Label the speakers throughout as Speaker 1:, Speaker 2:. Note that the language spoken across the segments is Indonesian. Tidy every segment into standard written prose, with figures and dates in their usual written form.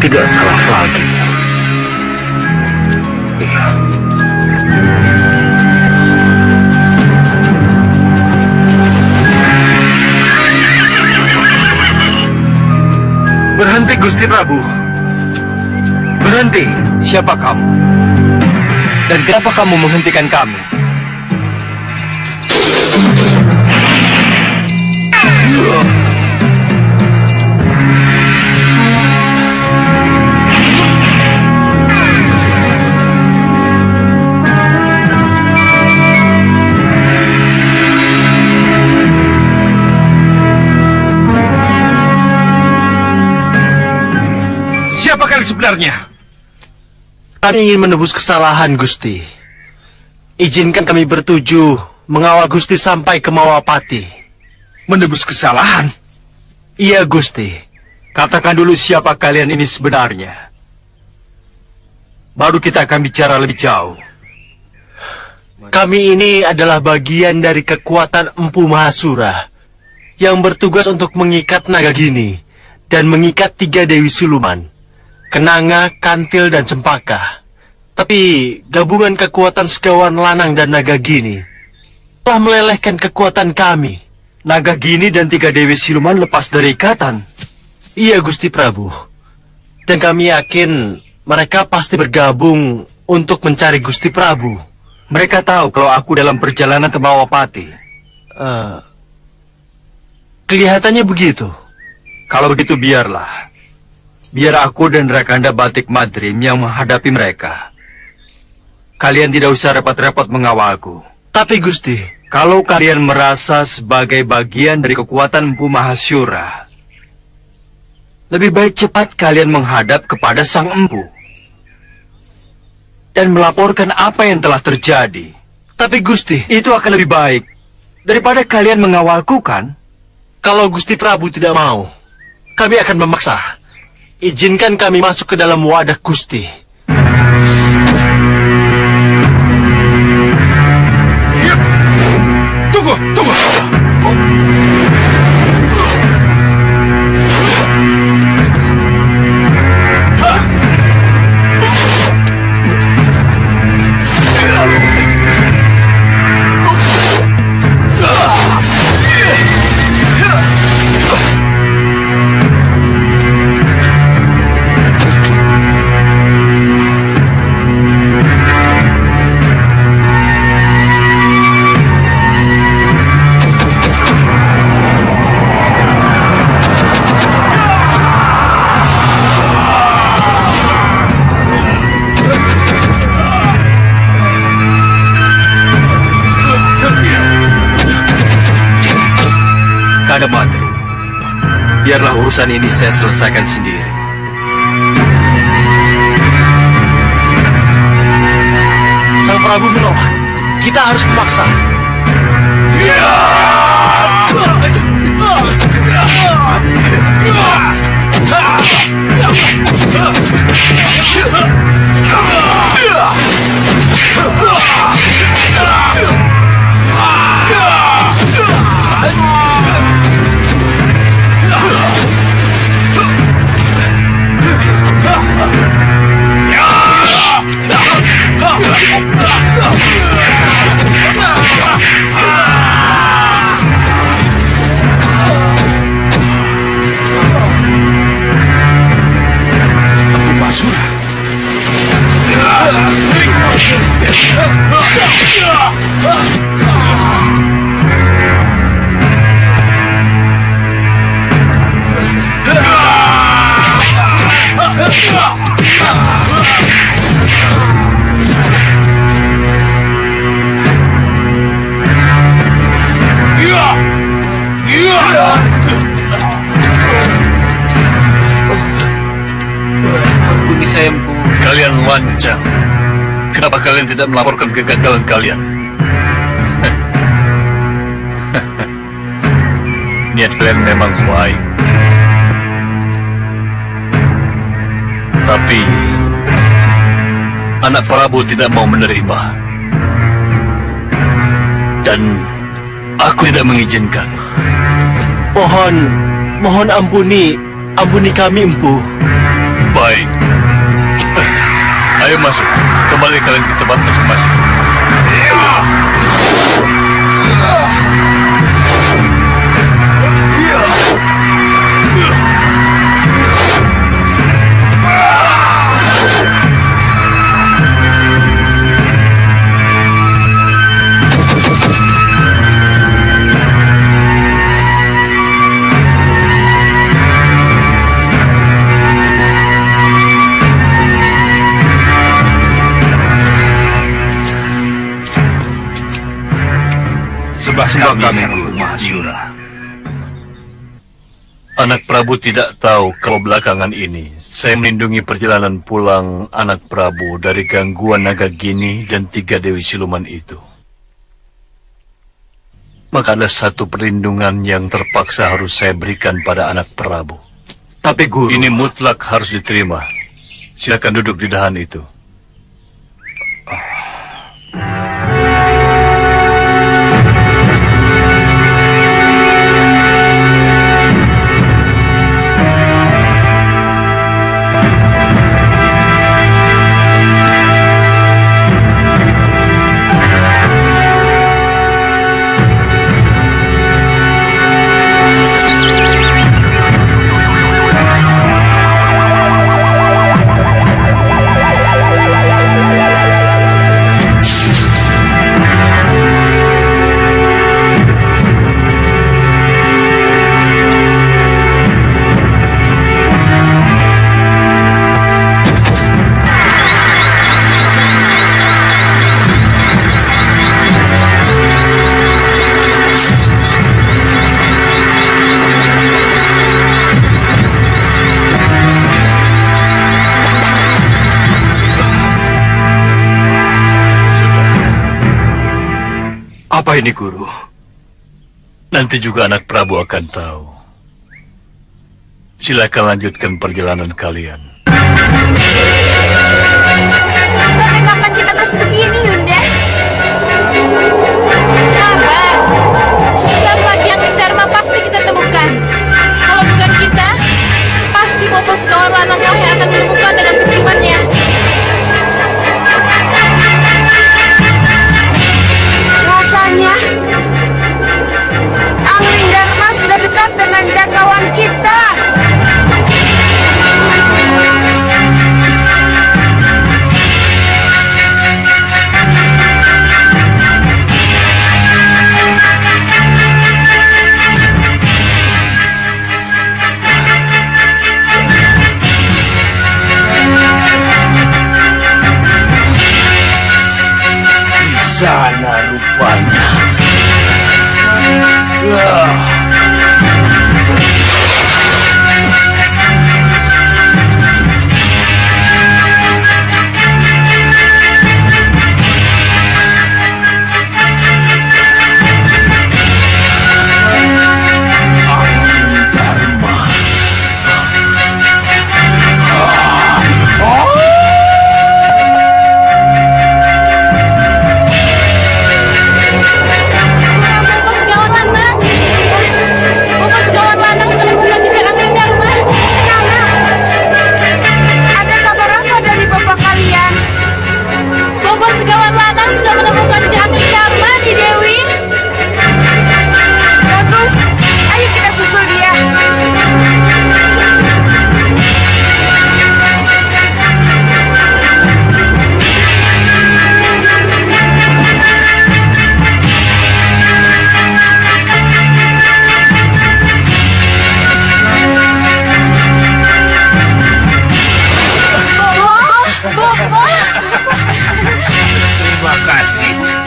Speaker 1: tidak salah lagi.
Speaker 2: Berhenti, Gusti Prabu. Berhenti.
Speaker 3: Siapa kamu? Dan kenapa kamu menghentikan kami?
Speaker 2: Siapa kalian sebenarnya?
Speaker 1: Kami ingin menebus kesalahan, Gusti. Izinkan kami bertuju mengawal Gusti sampai ke Mawapati.
Speaker 2: Menebus kesalahan?
Speaker 1: Iya, Gusti.
Speaker 3: Katakan dulu siapa kalian ini sebenarnya. Baru kita akan bicara lebih jauh.
Speaker 1: Kami ini adalah bagian dari kekuatan Empu Mahasura yang bertugas untuk mengikat Nagagini dan mengikat 3 Dewi Siluman, Kenanga, Kantil, dan Cempaka. Tapi gabungan kekuatan Segawan Lanang dan Nagagini telah melelehkan kekuatan kami.
Speaker 3: Nagagini dan 3 Dewi Siluman lepas dari ikatan.
Speaker 1: Iya, Gusti Prabu. Dan kami yakin mereka pasti bergabung untuk mencari Gusti Prabu.
Speaker 3: Mereka tahu kalau aku dalam perjalanan ke Mawapati.
Speaker 1: Kelihatannya begitu.
Speaker 3: Kalau begitu biarlah. Biar aku dan Rakanda Batik Madrim yang menghadapi mereka. Kalian tidak usah repot-repot mengawalku.
Speaker 1: Tapi Gusti,
Speaker 3: kalau kalian merasa sebagai bagian dari kekuatan Empu Mahasura, lebih baik cepat kalian menghadap kepada Sang Empu dan melaporkan apa yang telah terjadi.
Speaker 1: Tapi Gusti,
Speaker 3: Itu akan lebih baik daripada kalian mengawalku, kan?
Speaker 1: kalau Gusti Prabu tidak mau, kami akan memaksa. Izinkan kami masuk ke dalam wadah Gusti.
Speaker 2: Tunggu, tunggu.
Speaker 3: Rakanda Madrim, biarlah urusan ini saya selesaikan sendiri.
Speaker 1: Sang Prabu menolak. Kita harus memaksa.
Speaker 3: Ampuni saya, Empu.
Speaker 4: Kalian lancang. Kenapa kalian tidak melaporkan kegagalan kalian? Niat kalian memang baik. Tapi anak Prabu tidak mau menerima. Dan aku tidak mengizinkan.
Speaker 1: Mohon ampuni kami, Empu.
Speaker 4: Baik. Ayo masuk. Kembali kalian ke tempat masing-masing.
Speaker 3: Sembah kami, Guru Mahasura.
Speaker 4: Anak Prabu tidak tahu kalau belakangan ini saya melindungi perjalanan pulang anak Prabu dari gangguan naga gini dan 3 Dewi Siluman itu. Maka ada satu perlindungan yang terpaksa harus saya berikan pada anak Prabu.
Speaker 3: Tapi Guru...
Speaker 4: Ini mutlak harus diterima. Silakan duduk di dahan itu.
Speaker 3: Apa ini, Guru?
Speaker 4: Nanti juga anak Prabu akan tahu. Silakan lanjutkan perjalanan kalian.
Speaker 5: Sampai kapan kita terus begini, Yunda? Sabar. Sebentar lagi yang Dharma pasti kita temukan. Kalau bukan kita, pasti Bopo Segawon Lananglah yang akan menemukan dengan penciumannya. Rasanya angin Dharma sudah dekat dengan jangkauan kita.
Speaker 2: Di sana rupanya.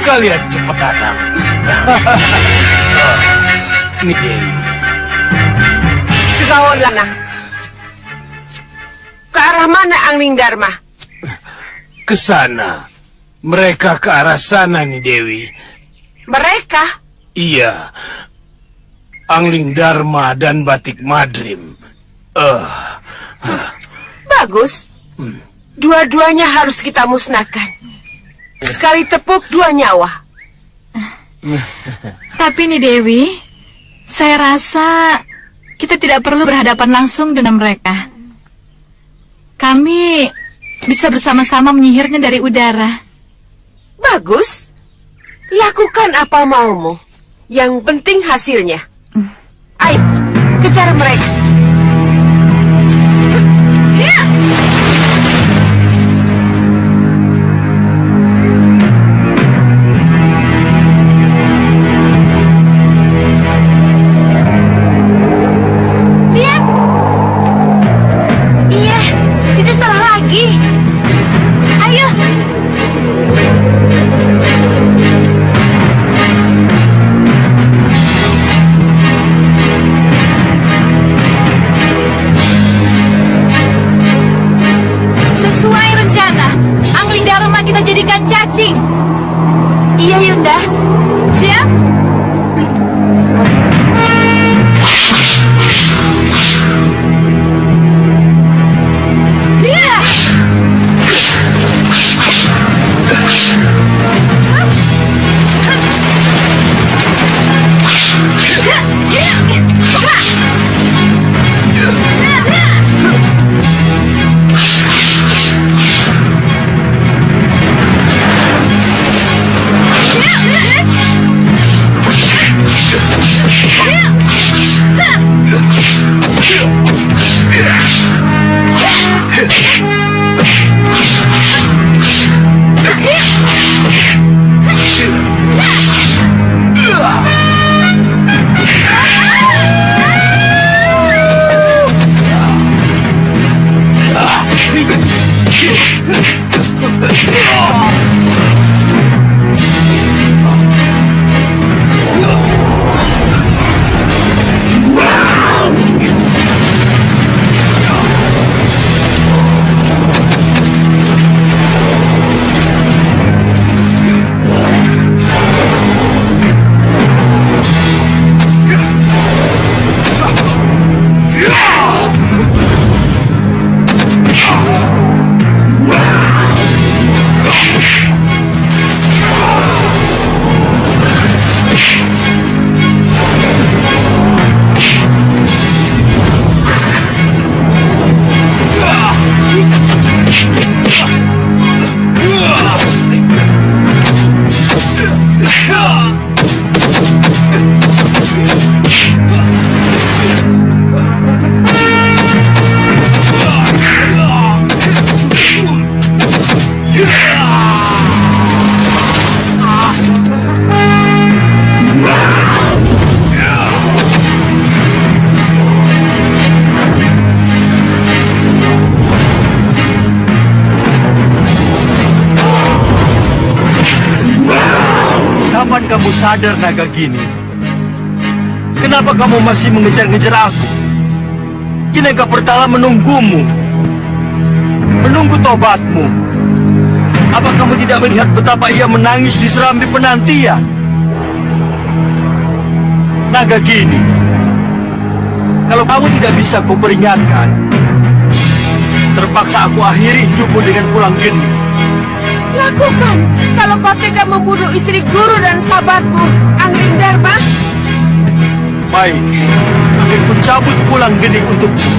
Speaker 2: Kalian cepat datang. Ini Dewi.
Speaker 5: Segawon Lanang. Ke arah mana Angling Dharma?
Speaker 2: Ke sana. Mereka ke arah sana nih Dewi.
Speaker 5: Mereka?
Speaker 2: Iya. Angling Dharma dan Batik Madrim.
Speaker 5: Bagus. Dua-duanya harus kita musnahkan. Sekali tepuk 2 nyawa.
Speaker 6: Tapi nih Dewi, saya rasa kita tidak perlu berhadapan langsung dengan mereka. Kami bisa bersama-sama menyihirnya dari udara.
Speaker 7: Bagus. Lakukan apa maumu. Yang penting hasilnya. Ayo, kejar mereka.
Speaker 5: Lihat. Iya, tidak salah lagi. Ayo. Sesuai rencana, angling Dharma kita jadikan cacing. Iya, Yunda. Siap? Iya.
Speaker 3: Kapan kamu sadar, Nagagini? Kenapa kamu masih mengejar-ngejar aku? Kinaga Pertala menunggumu. Menunggu tobatmu. Apa kamu tidak melihat betapa ia menangis di serambi penantian? Nagagini, kalau kamu tidak bisa kuperingatkan, terpaksa aku akhiri hidupmu dengan pulang geni.
Speaker 7: Lakukan. Kalau kau tega membunuh istri guru dan sahabatmu, Angling Dharma.
Speaker 3: Baik, akan kucabut pulang geni untukmu.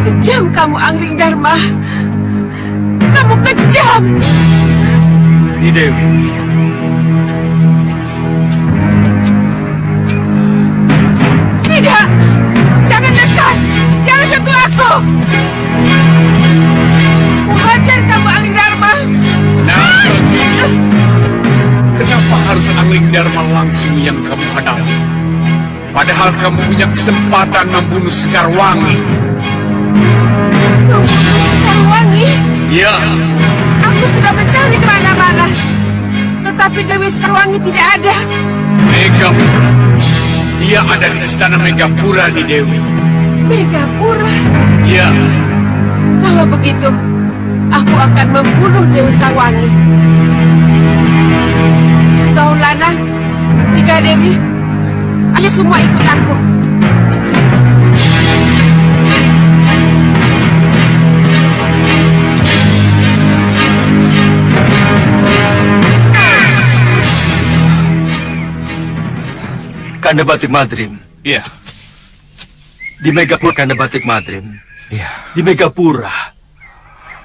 Speaker 7: Kejam kamu, Angling Dharma. Kamu kejam.
Speaker 3: Ini Dewi.
Speaker 7: Tidak. Jangan dekat. Jangan sentuh aku. Kuhajar kamu, Angling Dharma.
Speaker 2: Kenapa harus Angling Dharma langsung yang kamu hadapi? Padahal kamu punya kesempatan membunuh Sekarwangi.
Speaker 7: Sekarwangi?
Speaker 2: Ya,
Speaker 7: Aku sudah mencari kemana-mana, tetapi Dewi Sekarwangi tidak ada.
Speaker 2: Megapura. Dia ada di istana Megapura di Dewi.
Speaker 7: Megapura.
Speaker 2: Ya,
Speaker 7: Kalau begitu, aku akan membunuh Dewi Sarwangi. Setahun Lanang, 3 Dewi, ayo semua ikut aku.
Speaker 3: Kanda Batik Madrim.
Speaker 2: ya,
Speaker 3: Di Megapura Kanda Batik Madrim.
Speaker 2: ya.
Speaker 3: Di Megapura.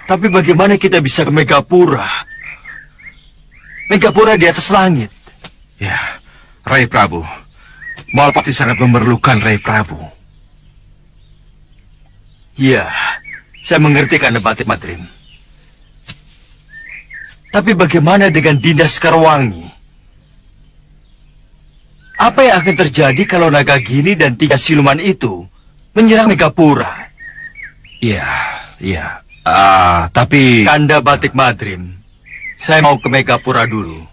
Speaker 3: Tapi bagaimana kita bisa ke Megapura? Megapura di atas langit.
Speaker 8: Ya, Rai Prabu. Malpati sangat memerlukan Rai Prabu.
Speaker 3: Ya, saya mengerti Kanda Batik Madrim. Tapi bagaimana dengan Dinda Sekarwangi? Apa yang akan terjadi kalau Nagagini dan 3 siluman itu menyerang Megapura?
Speaker 8: Ya, ya. Tapi...
Speaker 3: Kanda Batik Madrim, saya mau ke Megapura dulu.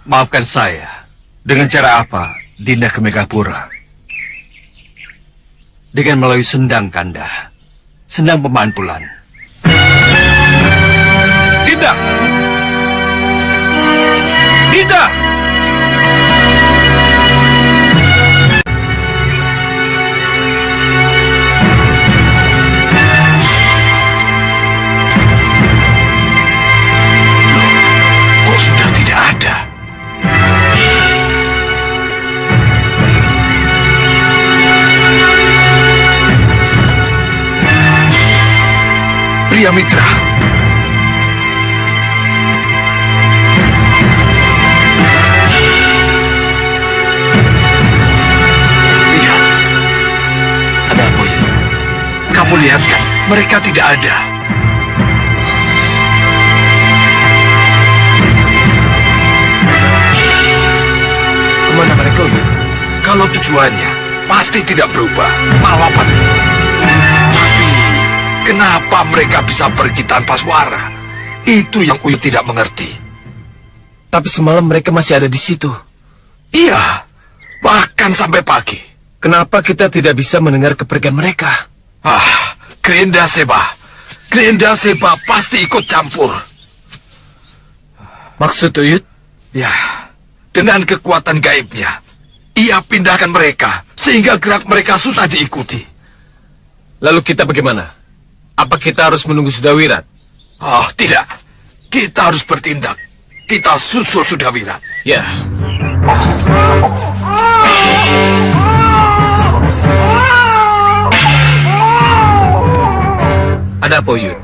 Speaker 3: Maafkan saya.
Speaker 8: Dengan cara apa Dinda ke Megapura?
Speaker 3: Dengan melalui sendang, Kanda. Sendang pemantulan.
Speaker 2: Dinda! Dinda!
Speaker 8: Kok sudah tidak ada? Pria Mitra. Lihat. Ada apa ya? Kamu lihat kan? Mereka tidak ada. Kemana mereka, Uyut? Kalau tujuannya pasti tidak berubah, Malapati. Tapi kenapa mereka bisa pergi tanpa suara? Itu yang Uyut tidak mengerti.
Speaker 9: Tapi semalam mereka masih ada di situ.
Speaker 8: Iya, bahkan sampai pagi.
Speaker 9: Kenapa kita tidak bisa mendengar kepergian mereka?
Speaker 8: Grenda Seba. Grenda Seba pasti ikut campur.
Speaker 9: Maksud Uyut?
Speaker 8: Ya, dengan kekuatan gaibnya, ia pindahkan mereka sehingga gerak mereka susah diikuti.
Speaker 9: Lalu kita bagaimana? Apa kita harus menunggu Sudawirat?
Speaker 8: Oh, tidak. Kita harus bertindak. Kita susul Sudawirat.
Speaker 9: Ya. Ada apa, Uyut?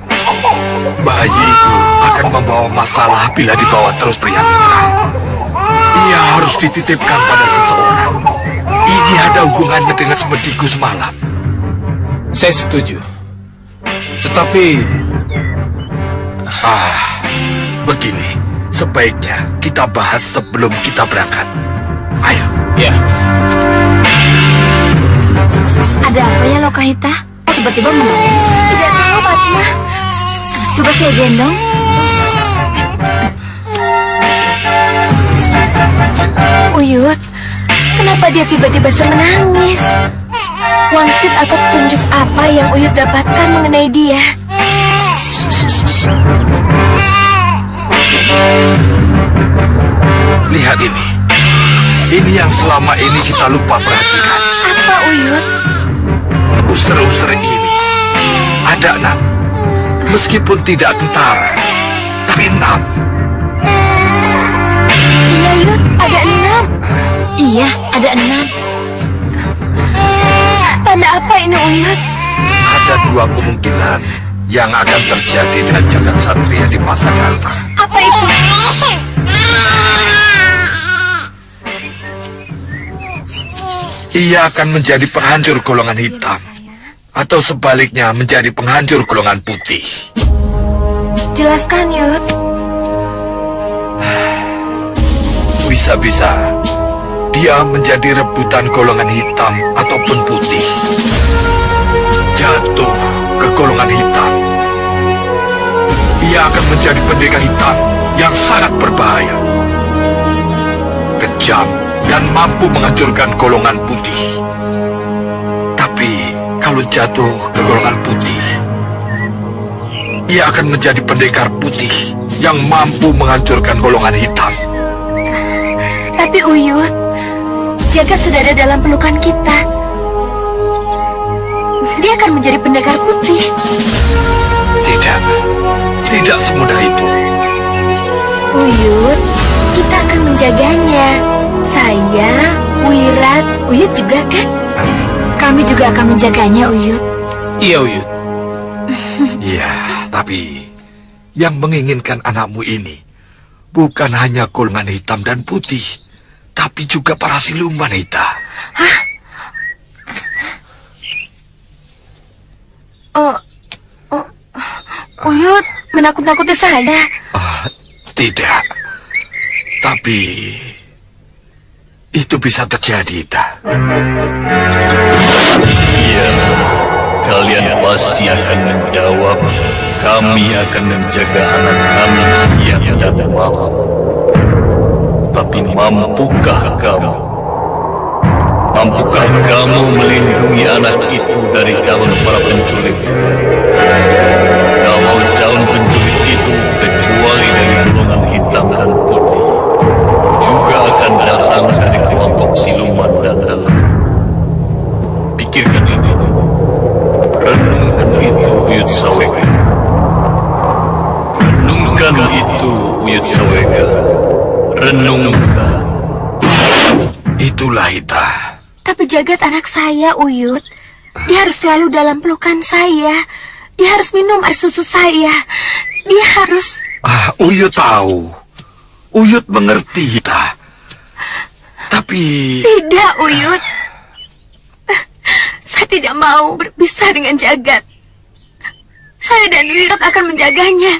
Speaker 8: Bayi itu akan membawa masalah bila dibawa terus pria mitra. Ia harus dititipkan pada seseorang. Ini ada hubungannya dengan semediku semalam.
Speaker 9: Saya setuju. Tetapi...
Speaker 8: Begini, sebaiknya kita bahas sebelum kita berangkat. Ayo.
Speaker 9: Ya.
Speaker 5: Ada apa ya Lokahita? Oh, tiba-tiba menangis. Tidak tahu, Fatma. Coba saya gendong. Uyut, kenapa dia tiba-tiba menangis? Wangsit atau petunjuk apa yang Uyut dapatkan mengenai dia?
Speaker 8: Lihat ini. Ini yang selama ini kita lupa perhatikan.
Speaker 5: Apa, Uyut?
Speaker 8: User-user ini ada 6. Meskipun tidak tentara, tapi 6.
Speaker 5: Iya, Uyut, ada 6. Iya, ada 6. Tanda apa ini, Uyut?
Speaker 8: Ada 2 kemungkinan yang akan terjadi dengan jagat satria di masa datang.
Speaker 5: Apa itu?
Speaker 8: Ia akan menjadi penghancur golongan hitam, atau sebaliknya menjadi penghancur golongan putih.
Speaker 5: Jelaskan, Yud.
Speaker 8: Bisa-bisa dia menjadi rebutan golongan hitam ataupun putih. Jatuh ke golongan hitam. ia akan menjadi pendekar hitam yang sangat berbahaya. Kejam dan mampu menghancurkan golongan putih. Tapi kalau jatuh ke golongan putih, ia akan menjadi pendekar putih yang mampu menghancurkan golongan hitam.
Speaker 10: Tapi Uyut, Jagat sudah ada dalam pelukan kita. Dia akan menjadi pendekar putih.
Speaker 8: Tidak semudah itu.
Speaker 10: Uyut, kita akan menjaganya. Saya, Wirat, Uyut juga kan?
Speaker 6: Kami juga akan menjaganya, Uyut.
Speaker 9: Iya, Uyut.
Speaker 8: Iya, tapi yang menginginkan anakmu ini bukan hanya golongan hitam dan putih, tapi juga para siluman hitam.
Speaker 10: Hah? Uyut, menakut-nakuti saya.
Speaker 8: Tidak. Tapi itu bisa terjadi, Ita.
Speaker 4: Iya, kalian pasti akan menjawab. Kami akan menjaga anak kami siang dan malam. Tapi mampukah kamu? Mampukah kamu melindungi anak itu dari daun para penculik? Kalau daun penculik itu kecuali dari golongan hitam dan putih, juga akan datang dari kelompok siluman dan dalam. Pikirkan itu. Renungkan itu, Uyut Sawega. Renungkan itu, Uyut Sawega. Renungkan.
Speaker 8: Itulah Ita.
Speaker 10: Tapi Jagat anak saya, Uyut. Dia harus selalu dalam pelukan saya. Dia harus minum air susu saya. Dia harus...
Speaker 8: Uyut tahu. Uyut mengerti, Ita. Tapi...
Speaker 10: Tidak, Uyut. Saya tidak mau berpisah dengan Jagat. Saya dan Wirat akan menjaganya.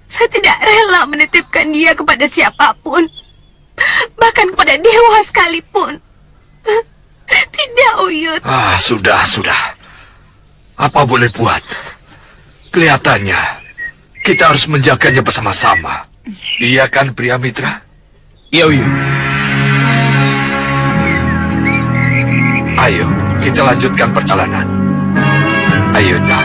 Speaker 10: Saya tidak rela menitipkan dia kepada siapapun. Bahkan kepada dewa sekalipun. Tidak, Uyut.
Speaker 8: Sudah. Apa boleh buat? Kelihatannya kita harus menjaganya bersama-sama. Iya kan, pria mitra?
Speaker 9: Iya, Uyut.
Speaker 8: Ayo, kita lanjutkan perjalanan. Ayo, Ita.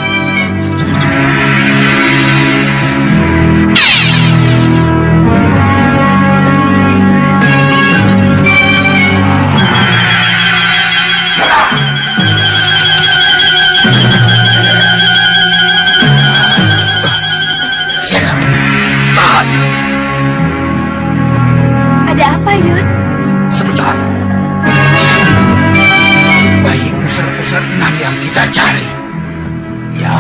Speaker 8: Tahan.
Speaker 10: Ada apa, Yud?
Speaker 8: Sebentar.
Speaker 2: Bayi pusar-pusar enam yang kita cari.
Speaker 8: Ya.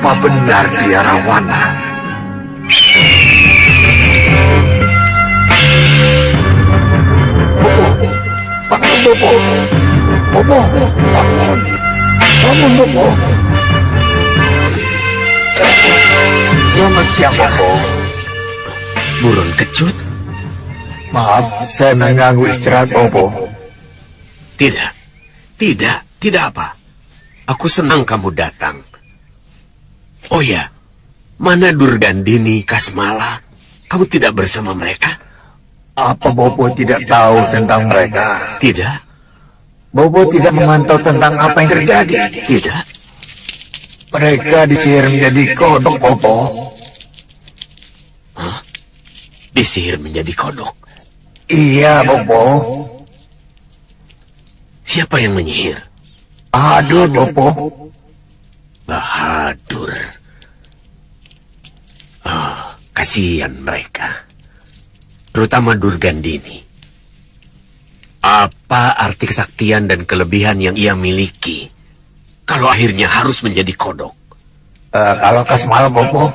Speaker 8: Apa benar dia Rawana? Bopo, bangun. Bangun, Bopo. Selamat siang, Bopo.
Speaker 2: Burun kecut?
Speaker 8: Maaf, saya mengganggu istirahat Bopo.
Speaker 2: Tidak apa. Aku senang kamu datang. Oh ya, mana Durgandini, Kasmala? Kamu tidak bersama mereka?
Speaker 8: Apa Bopo tidak tahu tentang mereka?
Speaker 2: Tidak.
Speaker 8: Bopo tidak memantau tentang apa yang terjadi.
Speaker 2: Tidak.
Speaker 8: Mereka disihir menjadi kodok, Bopo.
Speaker 2: Hah? Disihir menjadi kodok?
Speaker 8: Iya, Bopo.
Speaker 2: Siapa yang menyihir?
Speaker 8: Aduh, Bopo.
Speaker 2: Bahadur. Kasihan mereka. Terutama Durgandini. Apa arti kesaktian dan kelebihan yang ia miliki kalau akhirnya harus menjadi kodok?
Speaker 8: Kalau Kasmala, Bopo?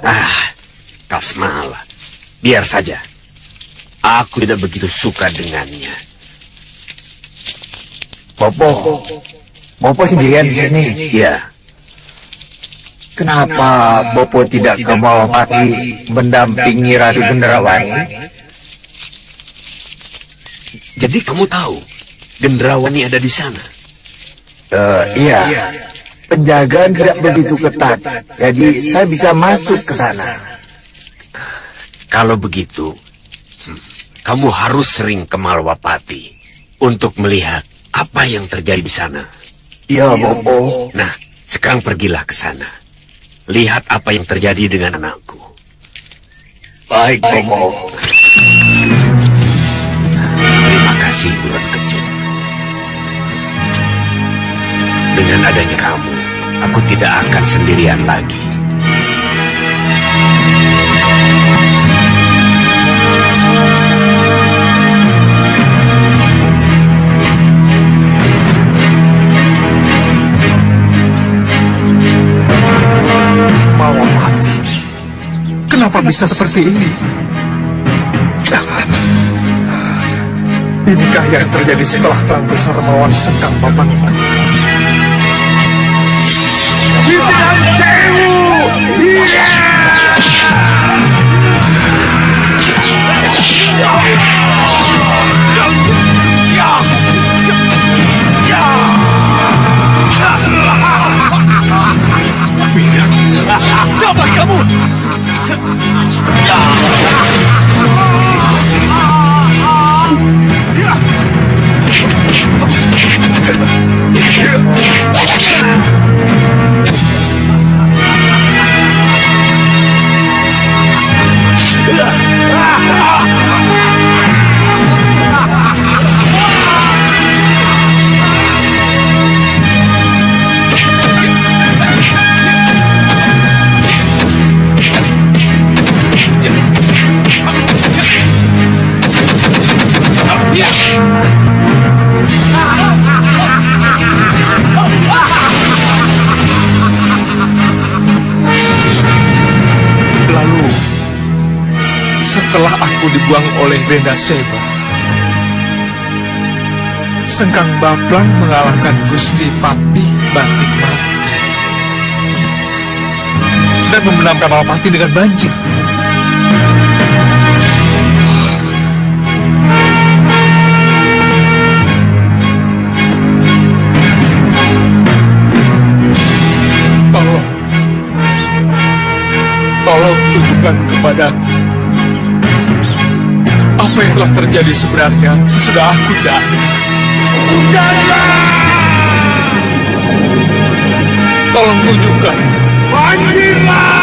Speaker 2: Kasmala. Biar saja. Aku tidak begitu suka dengannya.
Speaker 8: Bopo sendirian di sini.
Speaker 2: Ya.
Speaker 8: Kenapa Bopo tidak ke Malapati mendampingi Ratu Gendrawani?
Speaker 2: Jadi kamu tahu Gendrawani ada di sana?
Speaker 8: Iya. Penjagaan tidak begitu ketat, jadi saya bisa masuk ke sana.
Speaker 2: Kalau begitu, kamu harus sering ke Malwapati untuk melihat apa yang terjadi di sana.
Speaker 8: Iya, Bopo.
Speaker 2: Nah, sekarang pergilah ke sana. Lihat apa yang terjadi dengan anakku.
Speaker 8: Baik, Bopo.
Speaker 2: Terima kasih, Bulan Kecut. Dengan adanya kamu, aku tidak akan sendirian lagi.
Speaker 11: Malapati, kenapa bisa seperti ini? Inikah yang terjadi setelah perang besar melawan Sengkang Papan itu?
Speaker 2: Siapa kamu?
Speaker 11: Lalu, setelah aku dibuang oleh Renda Seba, Sengkang Baplang mengalahkan Gusti Patih Batik Mati dan memenangkan Malapati dengan banjir. Tolong tunjukkan kepadaku apa yang telah terjadi sebenarnya sesudah aku datang. Tolong tunjukkan. Banjirlah!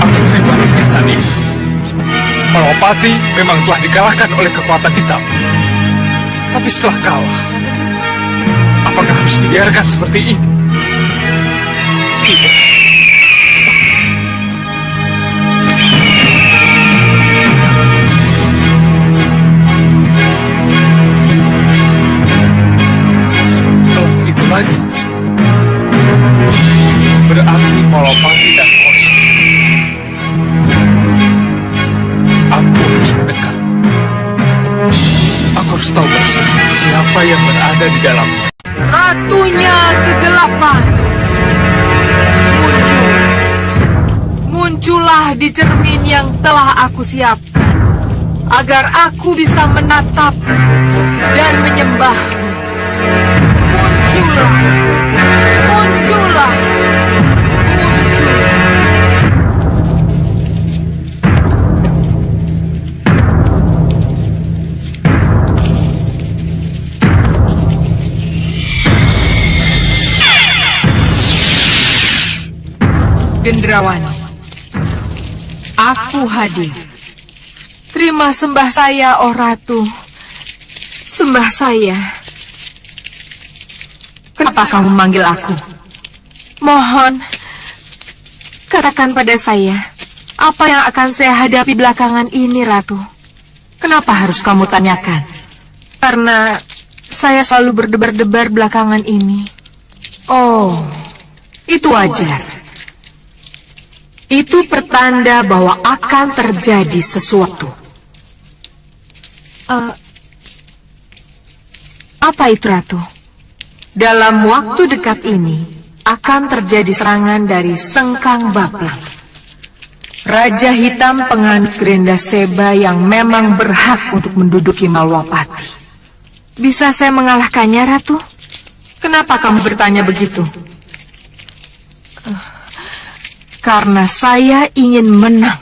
Speaker 11: Aku terima kenyataan ini. Malawapati memang telah dikalahkan oleh kekuatan hitam. Tapi setelah kalah, apakah harus dibiarkan seperti ini? Tidak. Itu lagi. Berarti Malawapati dan Hoshi. Aku harus mendekat. Aku harus tahu persis siapa yang berada di dalamnya.
Speaker 7: Ratunya kegelapan. Muncullah di cermin yang telah aku siapkan, agar aku bisa menatap dan menyembahmu. Muncullah, muncullah, muncul. Gendrawani, aku hadir. Terima sembah saya, oh Ratu. Sembah saya. Kenapa kamu memanggil aku? Mohon, katakan pada saya, apa yang akan saya hadapi belakangan ini, Ratu? Kenapa harus kamu tanyakan? Karena saya selalu berdebar-debar belakangan ini. Oh, itu wajar. Itu pertanda bahwa akan terjadi sesuatu. Apa itu, Ratu? Dalam waktu dekat ini akan terjadi serangan dari Sengkang Baplang, Raja Hitam penganut Grendaseba yang memang berhak untuk menduduki Malawapati. Bisa saya mengalahkannya, Ratu? Kenapa kamu bertanya begitu? Karena saya ingin menang.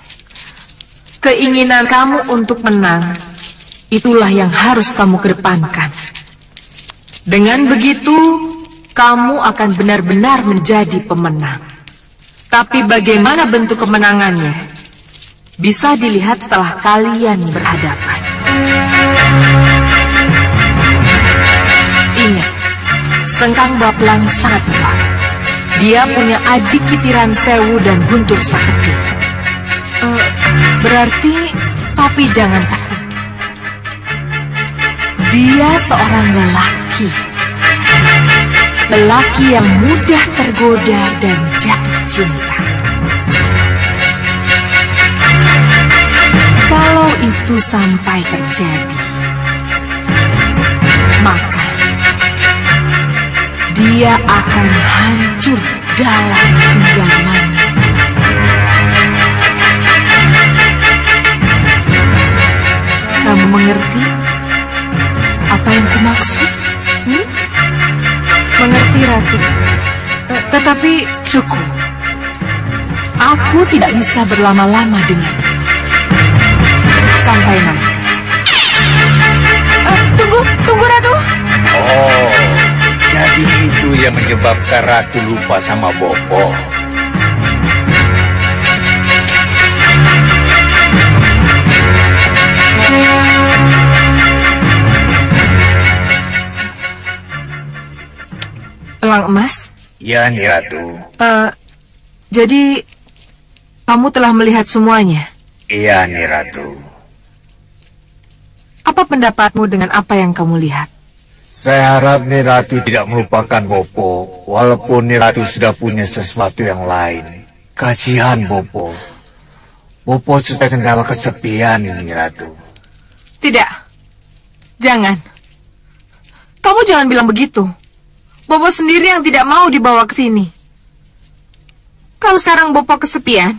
Speaker 7: Keinginan kamu untuk menang, itulah yang harus kamu kedepankan. Dengan begitu, kamu akan benar-benar menjadi pemenang. Tapi bagaimana bentuk kemenangannya, bisa dilihat setelah kalian berhadapan. Ingat, Sengkang Baplang sangat kuat. Dia punya Aji Kitiran Sewu dan Guntur Saketi. Berarti, tapi jangan takut. Dia seorang lelaki. Lelaki yang mudah tergoda dan jatuh cinta. Kalau itu sampai terjadi, maka dia akan hancur dalam genggaman. Kamu mengerti apa yang kumaksud? Mengerti, Ratu. Tetapi cukup. Aku tidak bisa berlama-lama denganmu. Sampai nanti. Tunggu, Ratu.
Speaker 8: Oh, jadi itu yang menyebabkan Ratu lupa sama Bopo.
Speaker 7: Elang Emas?
Speaker 8: Ya, Ni Ratu.
Speaker 7: Jadi kamu telah melihat semuanya?
Speaker 8: Iya, Ni Ratu.
Speaker 7: Apa pendapatmu dengan apa yang kamu lihat?
Speaker 8: Saya harap Ni Ratu tidak melupakan Bopo, walaupun Ni Ratu sudah punya sesuatu yang lain. Kasihan Bopo. Bopo sudah kendala kesepian, Ni Ratu.
Speaker 7: Tidak. Jangan. Kamu jangan bilang begitu. Bopo sendiri yang tidak mau dibawa ke sini. Kalau sekarang Bopo kesepian,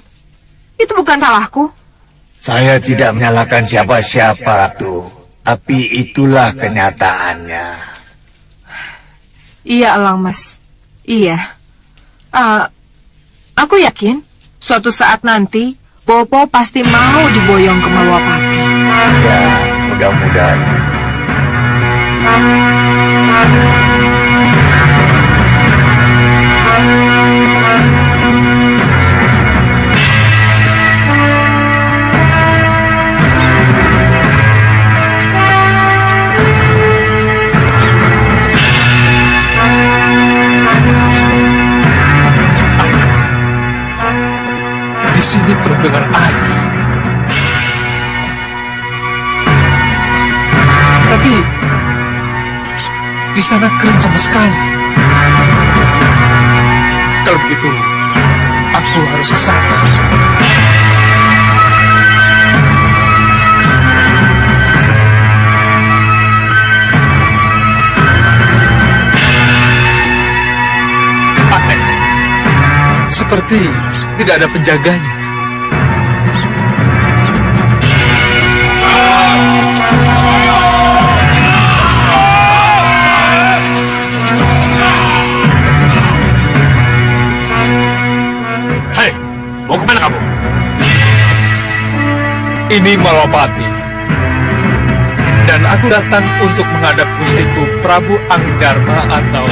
Speaker 7: itu bukan salahku.
Speaker 8: Saya tidak menyalahkan siapa-siapa, Ratu. Tapi itulah kenyataannya.
Speaker 7: Iya, Elang Mas. Iya. Aku yakin suatu saat nanti Bopo pasti mau diboyong ke Malawapati.
Speaker 8: Ya, mudah-mudahan.
Speaker 11: sini penuh dengan air. Tapi di sana kering sama sekali. Kalau begitu, aku harus ke sana. Seperti tidak ada penjaganya.
Speaker 2: Hei, mau kemana kamu?
Speaker 11: Ini Malapati. Dan aku datang untuk menghadap Gustiku Prabu Anggarma atau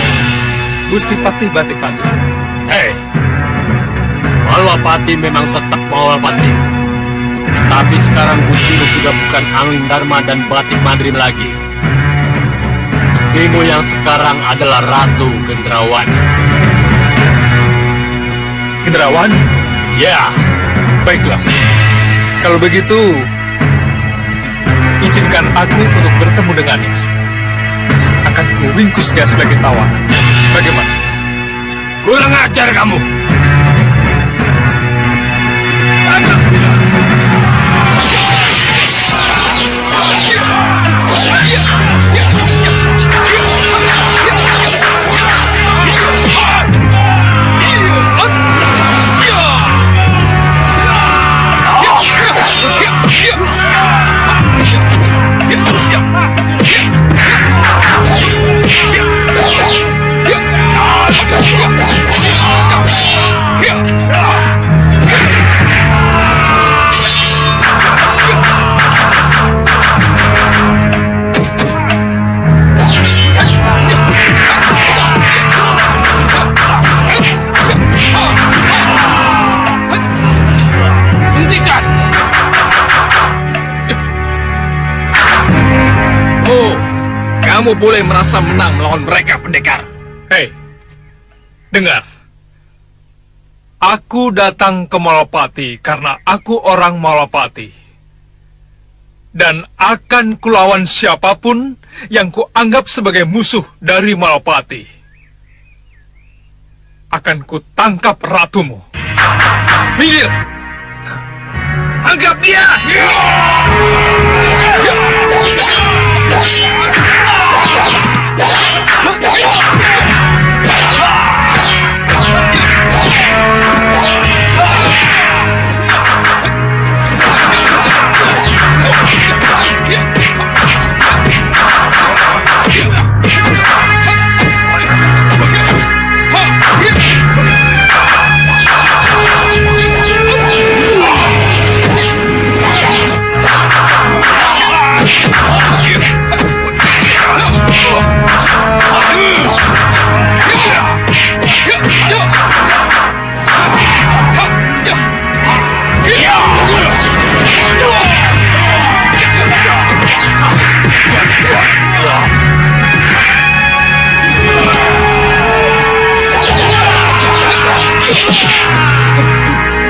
Speaker 11: Gusti Patih Batik-Patih.
Speaker 2: Hei, Malapati memang tetap Malapati. Tapi sekarang Gustimu sudah bukan Angling Dharma dan Batik Madrim lagi. Gustimu yang sekarang adalah Ratu Gendrawani.
Speaker 11: Gendrawani?
Speaker 2: Ya.
Speaker 11: Baiklah. Kalau begitu, izinkan aku untuk bertemu dengannya. Akan kuringkus dia sebagai tawanan. Bagaimana?
Speaker 2: Kurang ajar kamu.
Speaker 11: Kamu boleh merasa menang melawan mereka, pendekar. Hei, dengar. Aku datang ke Malapati karena aku orang Malapati. Dan akan kulawan siapapun yang kuanggap sebagai musuh dari Malapati. Akan kutangkap ratumu. Minggir! Tangkap dia!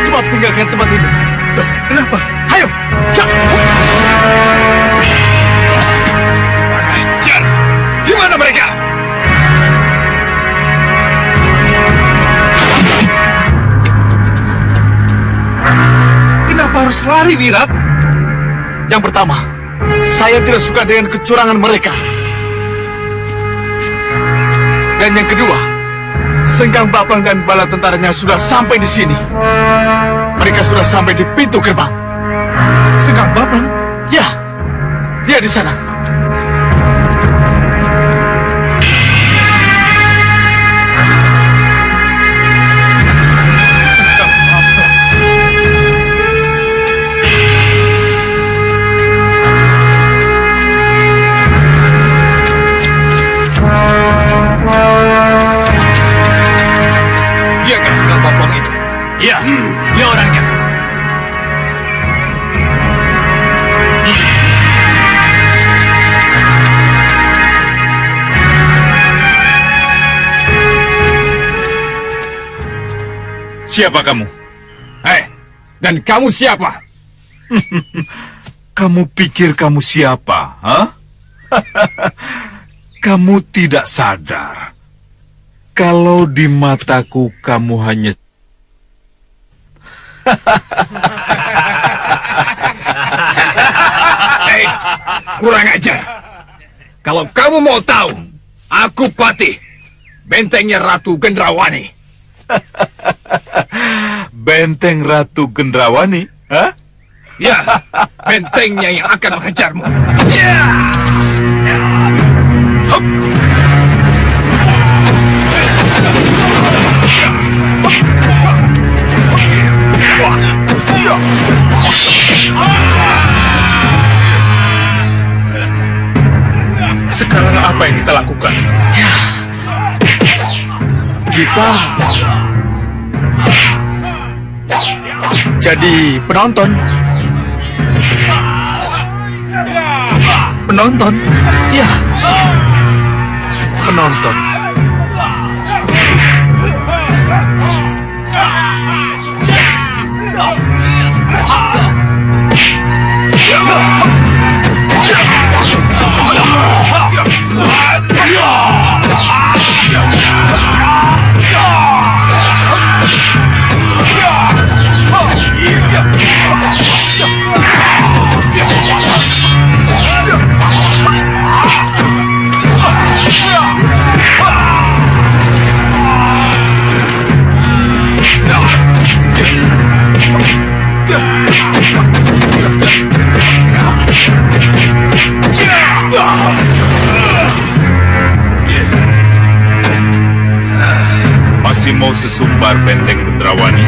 Speaker 11: Cepat tinggalkan tempat ini. Kenapa? Ayo! Ajar! Di mana mereka? Kenapa harus lari, Wirat? Yang pertama, saya tidak suka dengan kecurangan mereka. Dan yang kedua, Sengkang Bapang dan bala tentaranya sudah sampai di sini. Mereka sudah sampai di pintu gerbang. Sengkang Bapang? Ya, dia di sana. Sengkang Bapang. Diakah Sengkang Bapang itu? Iya, dia orangnya. Siapa kamu? Dan kamu siapa?
Speaker 12: Kamu pikir kamu siapa, ha? Kamu tidak sadar kalau di mataku kamu hanya
Speaker 11: Hei, kurang ajar. Kalau kamu mau tahu, aku Patih, bentengnya Ratu Gendrawani.
Speaker 12: Benteng Ratu Gendrawani, ha?
Speaker 11: Ya, bentengnya yang akan menghajarmu. Ya. Hup.
Speaker 9: Sekarang apa yang kita lakukan?
Speaker 11: Kita jadi penonton. Penonton? Ya. Penonton.
Speaker 12: masih mau sesumbar benteng Gendrawani?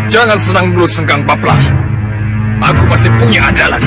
Speaker 11: Jangan senang dulu, Sengkang Baplang. Aku masih punya andalan.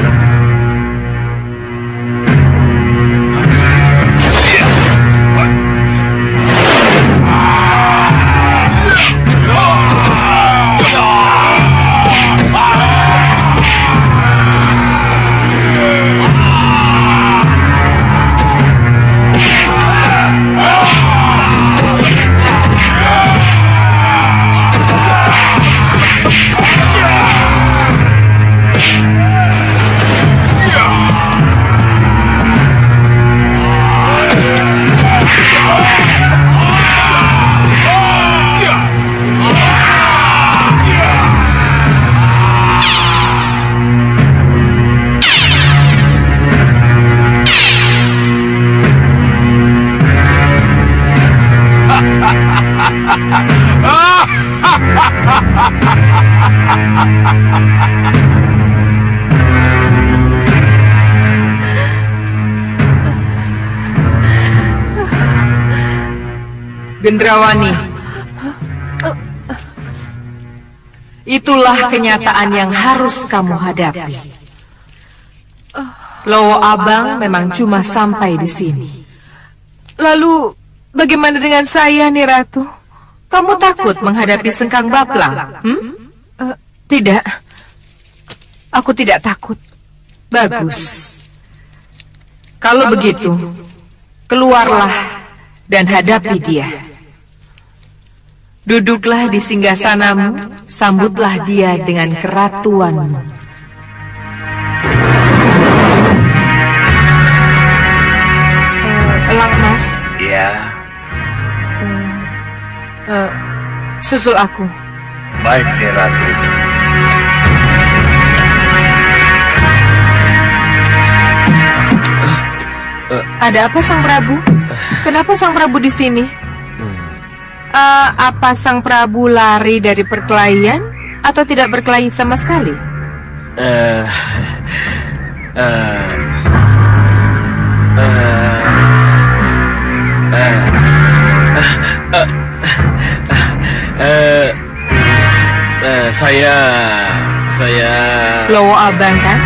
Speaker 7: Gendrawani, itulah kenyataan yang harus kamu hadapi. Lowo Abang memang cuma sampai di sini. Lalu, bagaimana dengan saya, nih Ratu? Kamu takut menghadapi Sengkang Baplang? Tidak, aku tidak takut. Bagus. Kalau begitu, keluarlah dan hadapi dia. Duduklah di singgasanamu, sambutlah dia dengan keratuanmu. Elang Mas.
Speaker 4: Ya.
Speaker 7: Susul aku.
Speaker 4: Baik, Nih Ratu.
Speaker 7: Ada apa, Sang Prabu? Kenapa Sang Prabu di sini? Apa Sang Prabu lari dari perkelahian atau tidak berkelahi sama sekali?
Speaker 9: Saya
Speaker 7: Lowo Abang kan?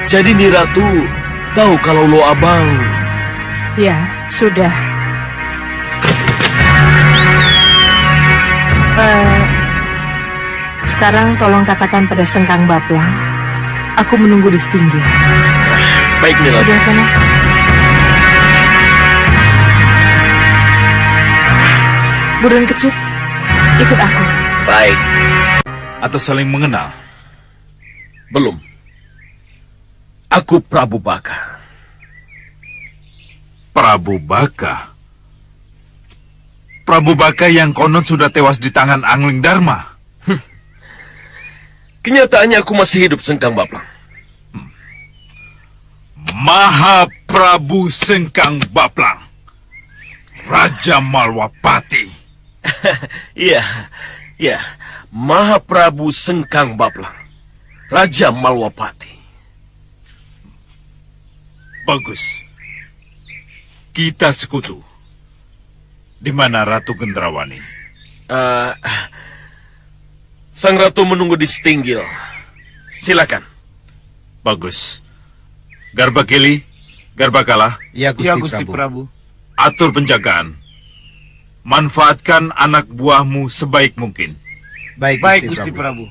Speaker 9: Jadi Nih Ratu tahu kalau Lowo Abang.
Speaker 7: Ya, sudah. Sekarang tolong katakan pada Sengkang Baplang, aku menunggu di setinggi.
Speaker 9: Baik, Nih Ratu.
Speaker 7: Sudah sana. Burung Kecut, ikut aku.
Speaker 4: Baik.
Speaker 12: atau saling mengenal?
Speaker 9: Belum. Aku Prabu Baka.
Speaker 12: Prabu Baka? Prabu Baka yang konon sudah tewas di tangan Angling Dharma.
Speaker 9: Kenyataannya aku masih hidup, Sengkang Baplang.
Speaker 12: Maha Prabu Sengkang Baplang, Raja Malwapati.
Speaker 9: Iya, iya. Maha Prabu Sengkang Baplang, Raja Malwapati.
Speaker 12: Bagus. Kita sekutu. Di mana Ratu Gendrawani?
Speaker 9: Sang Ratu menunggu di Setinggil. Silakan.
Speaker 12: Bagus. Garbakili, Garbakala.
Speaker 1: Ya, Gusti Prabu.
Speaker 12: Atur penjagaan. Manfaatkan anak buahmu sebaik mungkin.
Speaker 1: Baik, Gusti Prabu.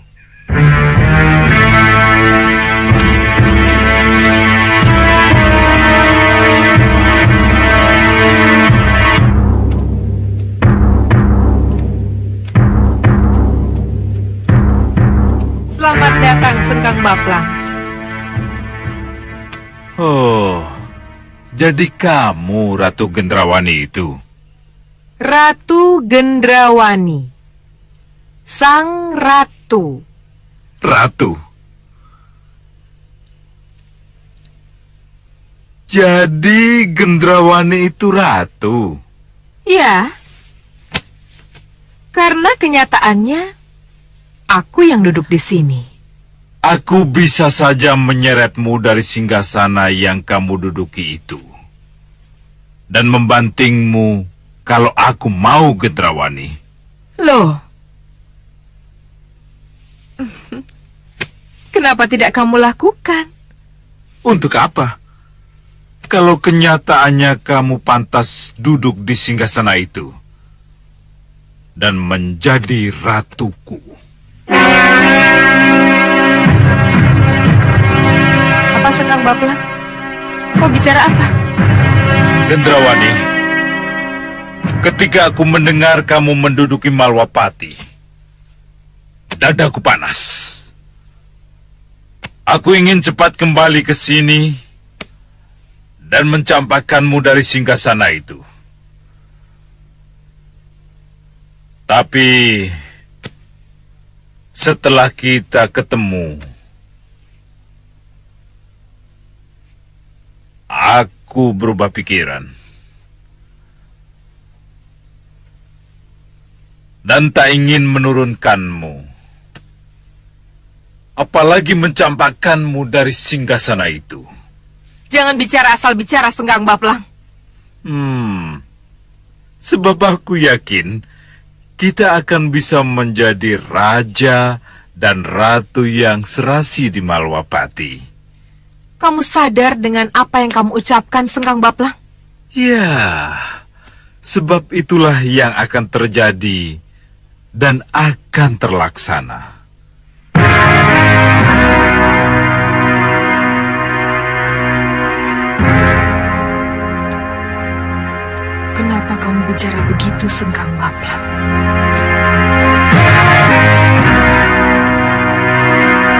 Speaker 7: Selamat datang, Sengkang Baplang.
Speaker 12: Oh, jadi kamu Ratu Gendrawani itu?
Speaker 7: Ratu Gendrawani, Sang Ratu.
Speaker 12: Ratu? Jadi Gendrawani itu ratu?
Speaker 7: Ya, karena kenyataannya aku yang duduk di sini.
Speaker 12: Aku bisa saja menyeretmu dari singgasana yang kamu duduki itu. Dan membantingmu kalau aku mau Gendrawani.
Speaker 7: Loh, kenapa tidak kamu lakukan?
Speaker 12: Untuk apa? Kalau kenyataannya kamu pantas duduk di singgasana itu dan menjadi ratuku.
Speaker 7: Apa, Sengkang Baplang? Kau bicara apa?
Speaker 12: Gendrawani, ketika aku mendengar kamu menduduki Malwapati, dadaku panas. Aku ingin cepat kembali ke sini dan mencampakkanmu dari singgasana itu. Tapi setelah kita ketemu, aku berubah pikiran. Dan tak ingin menurunkanmu. Apalagi mencampakkanmu dari singgasana itu.
Speaker 7: Jangan bicara asal bicara, Sengkang Baplang.
Speaker 12: Sebab aku yakin kita akan bisa menjadi raja dan ratu yang serasi di Malwapati.
Speaker 7: Kamu sadar dengan apa yang kamu ucapkan, Sengkang Baplang?
Speaker 12: Ya, sebab itulah yang akan terjadi dan akan terlaksana.
Speaker 7: Kenapa kamu bicara begitu, Sengkang Baplang?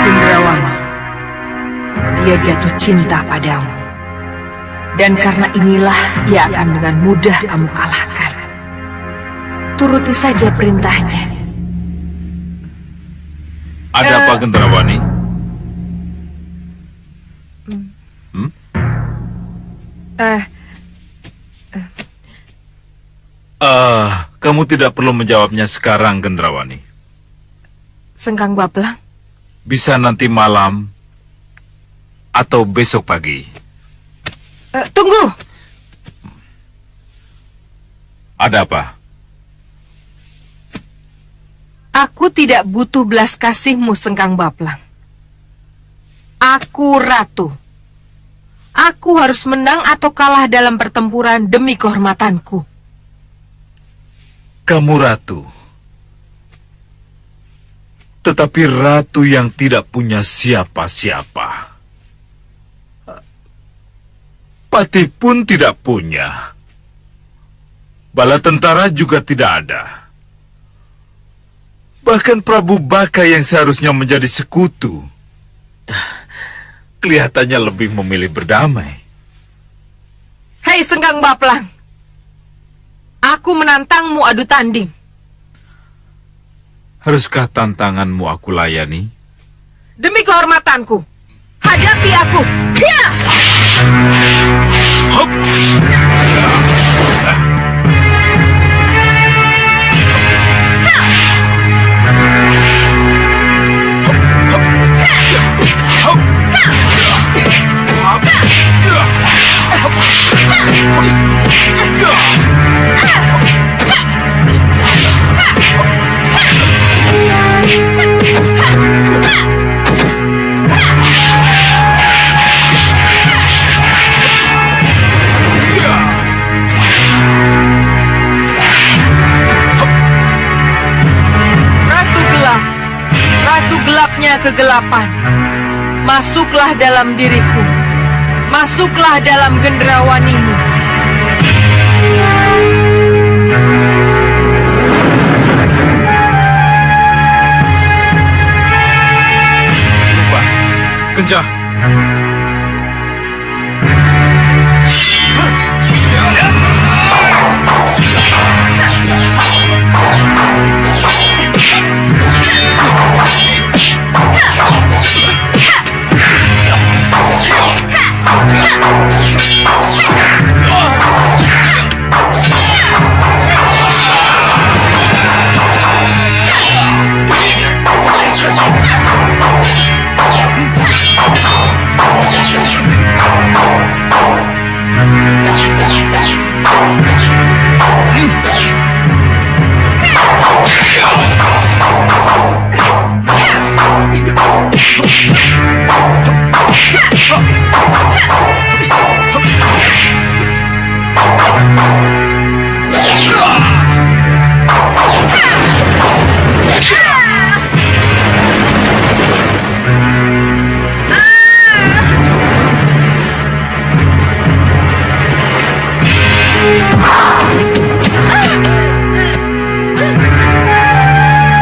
Speaker 7: Gendrawani, dia jatuh cinta padamu. Dan karena inilah ia akan dengan mudah kamu kalahkan. Turuti saja perintahnya.
Speaker 12: Ada apa, Gendrawani? Kamu tidak perlu menjawabnya sekarang, Gendrawani.
Speaker 7: Sengkang Baplang?
Speaker 12: Bisa nanti malam atau besok pagi.
Speaker 7: Tunggu!
Speaker 12: Ada apa?
Speaker 7: Aku tidak butuh belas kasihmu, Sengkang Baplang. Aku ratu. Aku harus menang atau kalah dalam pertempuran demi kehormatanku.
Speaker 12: Kamu ratu. Tetapi ratu yang tidak punya siapa-siapa. Pati pun tidak punya. Bala tentara juga tidak ada. Bahkan Prabu Baka yang seharusnya menjadi sekutu, kelihatannya lebih memilih berdamai.
Speaker 7: Hei Sengkang Baplang, aku menantangmu adu tanding.
Speaker 12: Haruskah tantanganmu aku layani?
Speaker 7: Demi kehormatanku, hadapi aku. Ya!
Speaker 12: Hop!
Speaker 7: Ratu gelapnya kegelapan, masuklah dalam diriku, masuklah dalam gendrawanimu.
Speaker 12: Lupa, kencang.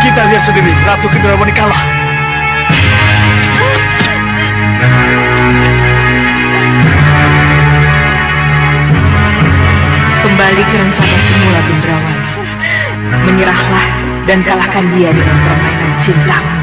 Speaker 11: Kita lihat sendiri, Ratu Gendrawani kalah.
Speaker 7: Kembali ke rencana semula, Gendrawani. Menyerahlah dan kalahkan dia dengan permainan cintamu.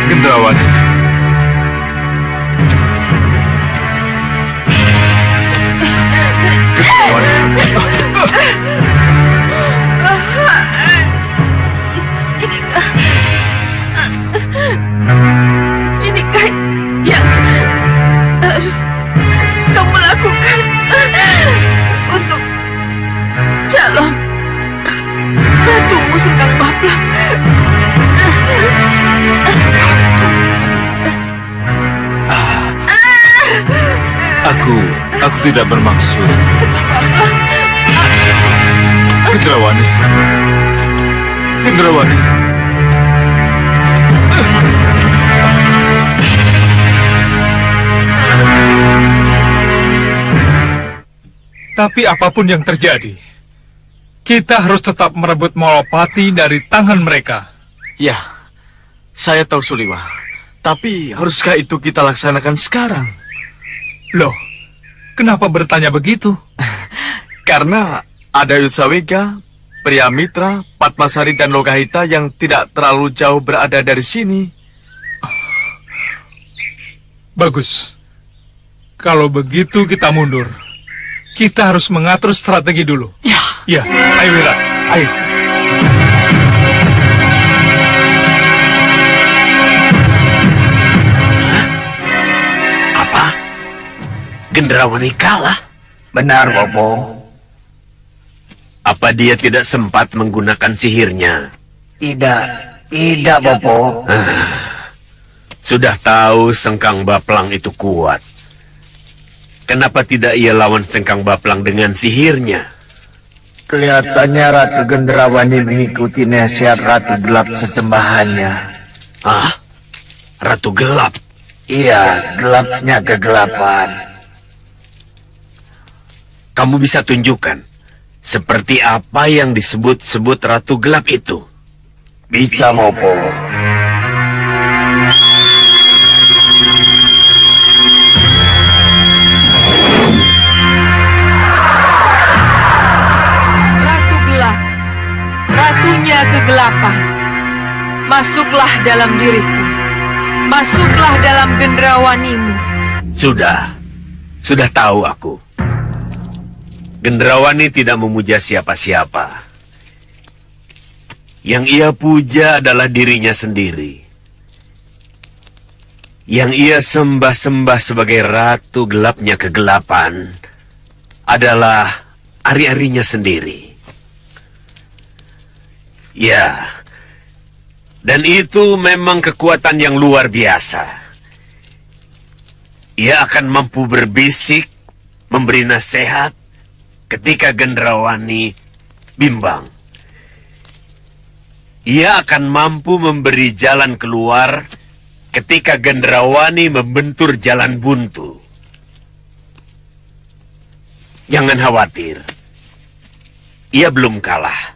Speaker 12: Gendrawani.
Speaker 7: Inikah yang harus kamu lakukan untuk calon ratumu Sengkang Baplang?
Speaker 12: Aku tidak bermaksud. Gendrawani. Gendrawani.
Speaker 11: Tapi apapun yang terjadi, kita harus tetap merebut Malapati dari tangan mereka.
Speaker 1: Ya, saya tahu Suliwa. Tapi haruskah itu kita laksanakan sekarang?
Speaker 11: Loh, kenapa bertanya begitu?
Speaker 1: Karena ada Yusawega, Priamitra, Patmasari dan Lokahita yang tidak terlalu jauh berada dari sini.
Speaker 11: Bagus. Kalau begitu kita mundur. Kita harus mengatur strategi dulu.
Speaker 1: Ya.
Speaker 11: Ya, ayo Wira, ayo.
Speaker 2: Apa? Gendrawani kalah?
Speaker 8: Benar, Bopo.
Speaker 2: Apa dia tidak sempat menggunakan sihirnya?
Speaker 8: Tidak, Bopo.
Speaker 2: Sudah tahu Sengkang Baplang itu kuat. Kenapa tidak ia lawan Sengkang Baplang dengan sihirnya?
Speaker 8: Kelihatannya Ratu Gendrawani mengikuti nasihat Ratu Gelap sesembahannya.
Speaker 2: Ah, Ratu Gelap.
Speaker 8: Iya, gelapnya kegelapan.
Speaker 2: Kamu bisa tunjukkan seperti apa yang disebut-sebut Ratu Gelap itu?
Speaker 8: Bisa, Mopo.
Speaker 7: Ratu Gelap, ratunya kegelapan. Masuklah dalam diriku. Masuklah dalam gendrawanimu.
Speaker 2: Sudah tahu aku. Gendrawani tidak memuja siapa-siapa. Yang ia puja adalah dirinya sendiri. Yang ia sembah-sembah sebagai ratu gelapnya kegelapan adalah ari-arinya sendiri. Ya, dan itu memang kekuatan yang luar biasa. Ia akan mampu berbisik, memberi nasihat ketika Gendrawani bimbang. Ia akan mampu memberi jalan keluar ketika Gendrawani membentur jalan buntu. Jangan khawatir. Ia belum kalah.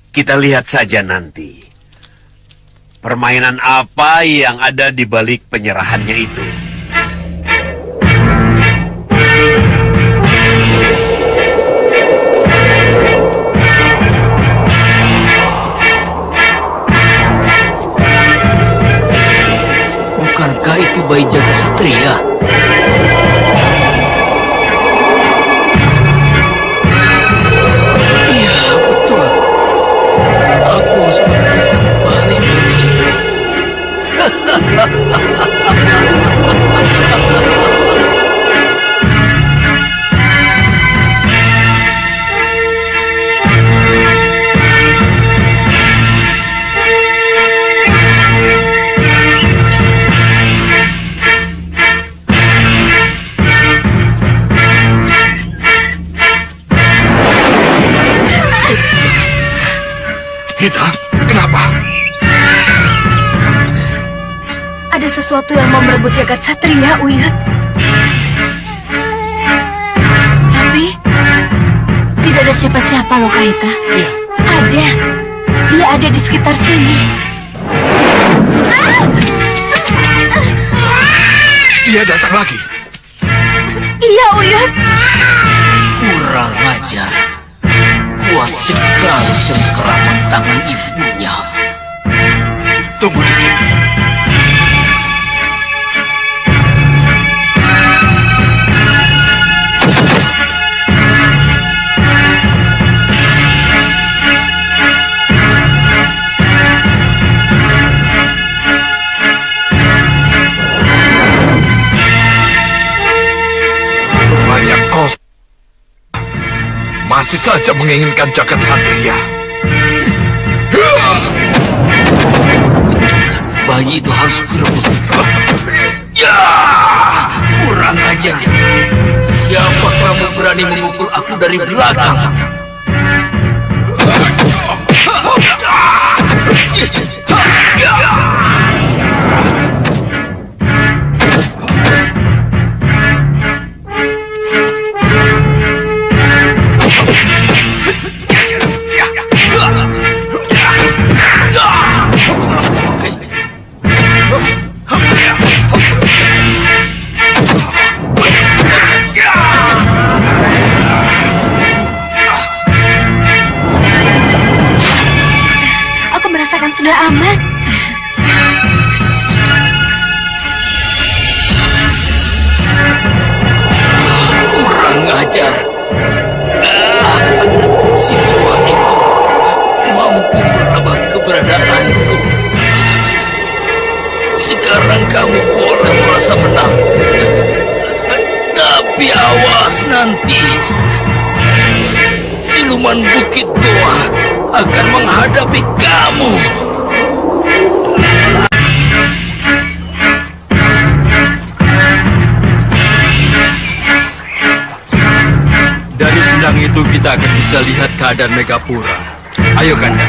Speaker 2: Kita lihat saja nanti. Permainan apa yang ada di balik penyerahannya itu.
Speaker 13: Bukankah itu bayi jaga satria? Iya, betul. Aku harus kembali dari itu.
Speaker 8: Hitam, kenapa?
Speaker 10: Ada sesuatu yang mau merebut jagat satria, Uyut. Tapi tidak ada siapa-siapa loh, Kaita.
Speaker 13: Iya.
Speaker 10: Ada. Dia ada di sekitar sini.
Speaker 8: Dia datang lagi.
Speaker 10: Iya, Uyut.
Speaker 13: Kurang ajar. Kuat sekali sengkeraman tangan ibunya.
Speaker 8: Tunggu di sini. Banyak kos. Masih saja menginginkan jagat satria.
Speaker 13: Bayi itu harus kurebut. Ya, kurang ajar. Siapa kamu berani memukul aku dari belakang?
Speaker 10: Aku merasakan sudah aman.
Speaker 13: Kurang ajar. Si tua itu mampu menebak keberadaanku. Sekarang kamu boleh merasa menang. Tapi awas nanti. Siluman Bukit Tua akan menghadapi kamu.
Speaker 3: Dari sedang itu kita akan bisa lihat keadaan Megapura. Ayo, Kanda.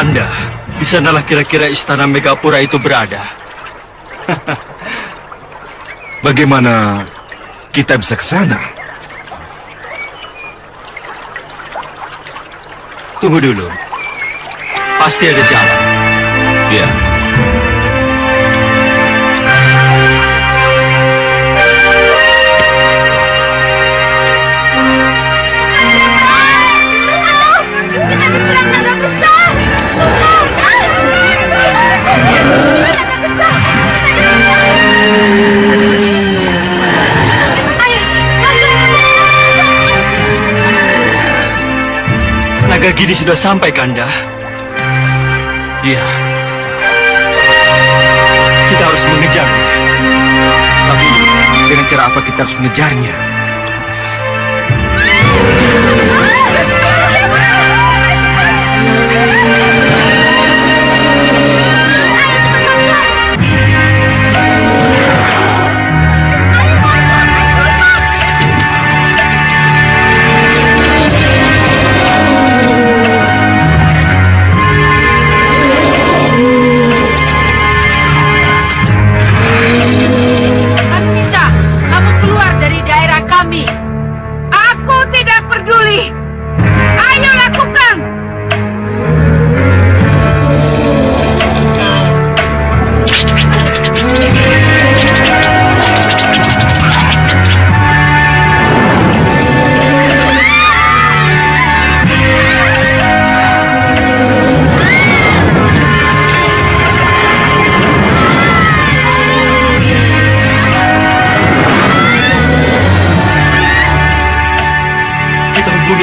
Speaker 3: Kanda, di sanalah kira-kira istana Megapura itu berada.
Speaker 8: Bagaimana kita bisa ke sana?
Speaker 3: Tunggu dulu. Pasti ada jalan.
Speaker 9: Ya.
Speaker 3: Naga Gini sudah sampai, Kanda. Iya. Kita harus mengejarnya.
Speaker 8: Tapi dengan cara apa kita harus mengejarnya?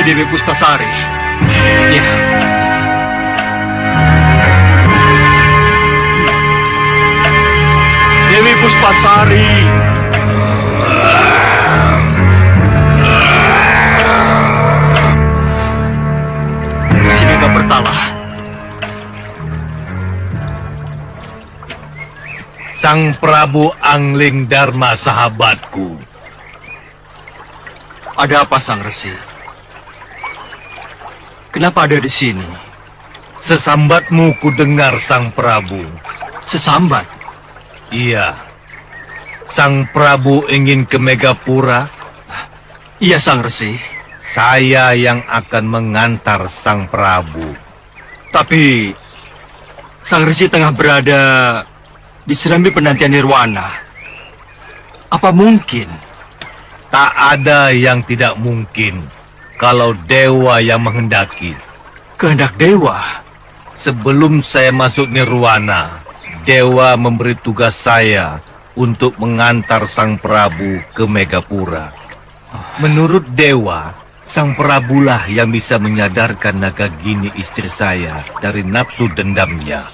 Speaker 3: Dewi Puspasari. Ya. Dewi Puspasari. Sini kau bertala.
Speaker 11: Sang Prabu Angling Dharma, sahabatku.
Speaker 3: Ada apa, Sang Resi? Kenapa ada di sini?
Speaker 11: Sesambatmu ku dengar, Sang Prabu.
Speaker 3: Sesambat?
Speaker 11: Iya. Sang Prabu ingin ke Megapura?
Speaker 3: Iya, Sang Resi.
Speaker 11: Saya yang akan mengantar Sang Prabu.
Speaker 3: Tapi Sang Resi tengah berada di serambi penantian Nirwana. Apa mungkin?
Speaker 11: Tak ada yang tidak mungkin. Kalau dewa yang menghendaki.
Speaker 3: Kehendak dewa?
Speaker 11: Sebelum saya masuk nirwana, dewa memberi tugas saya untuk mengantar Sang Prabu ke Megapura. Menurut dewa, Sang Prabulah yang bisa menyadarkan Naga Gini istri saya dari nafsu dendamnya.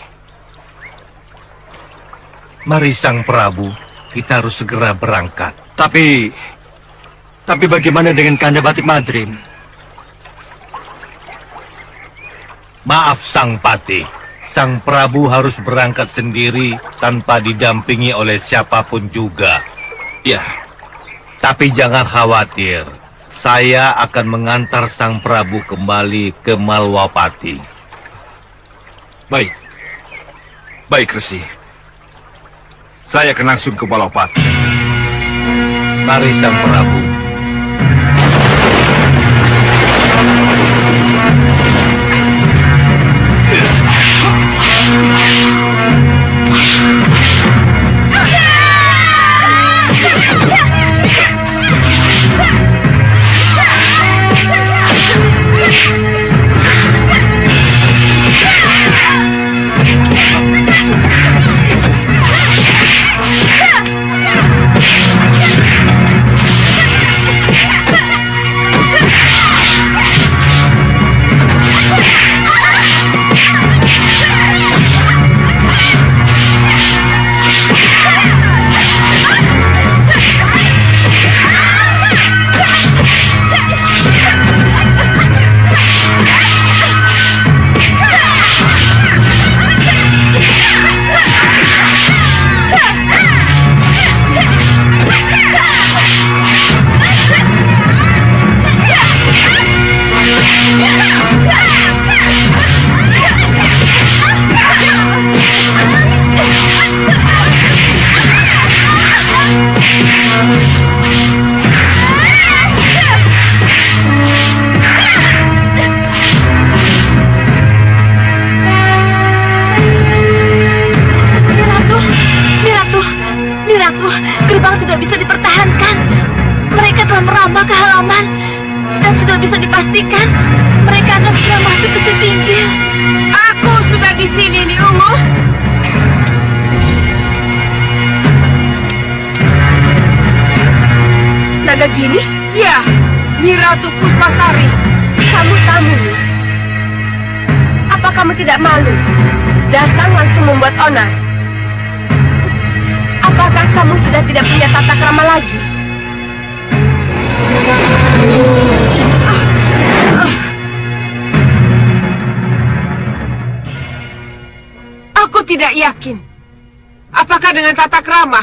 Speaker 11: Mari Sang Prabu, kita harus segera berangkat.
Speaker 3: Tapi bagaimana dengan Kanda Batik Madrim?
Speaker 11: Maaf Sang Pati, Sang Prabu harus berangkat sendiri tanpa didampingi oleh siapapun juga.
Speaker 3: Ya,
Speaker 11: tapi jangan khawatir, saya akan mengantar Sang Prabu kembali ke Malwapati.
Speaker 8: Baik, baik Resi. Saya akan langsung ke Malwapati.
Speaker 11: Mari Sang Prabu.
Speaker 10: kan? Mereka akan segera masuk ke Setinggil.
Speaker 7: Aku sudah di sini, Ni Ungu. Naga Gini? Ya, Nyi Ratu Puspasari.
Speaker 10: Kamu tamu, Ni. Apa kamu tidak malu? Datang langsung membuat onar. Apakah kamu sudah tidak punya tata krama lagi?
Speaker 7: Aku tidak yakin. Apakah dengan tata krama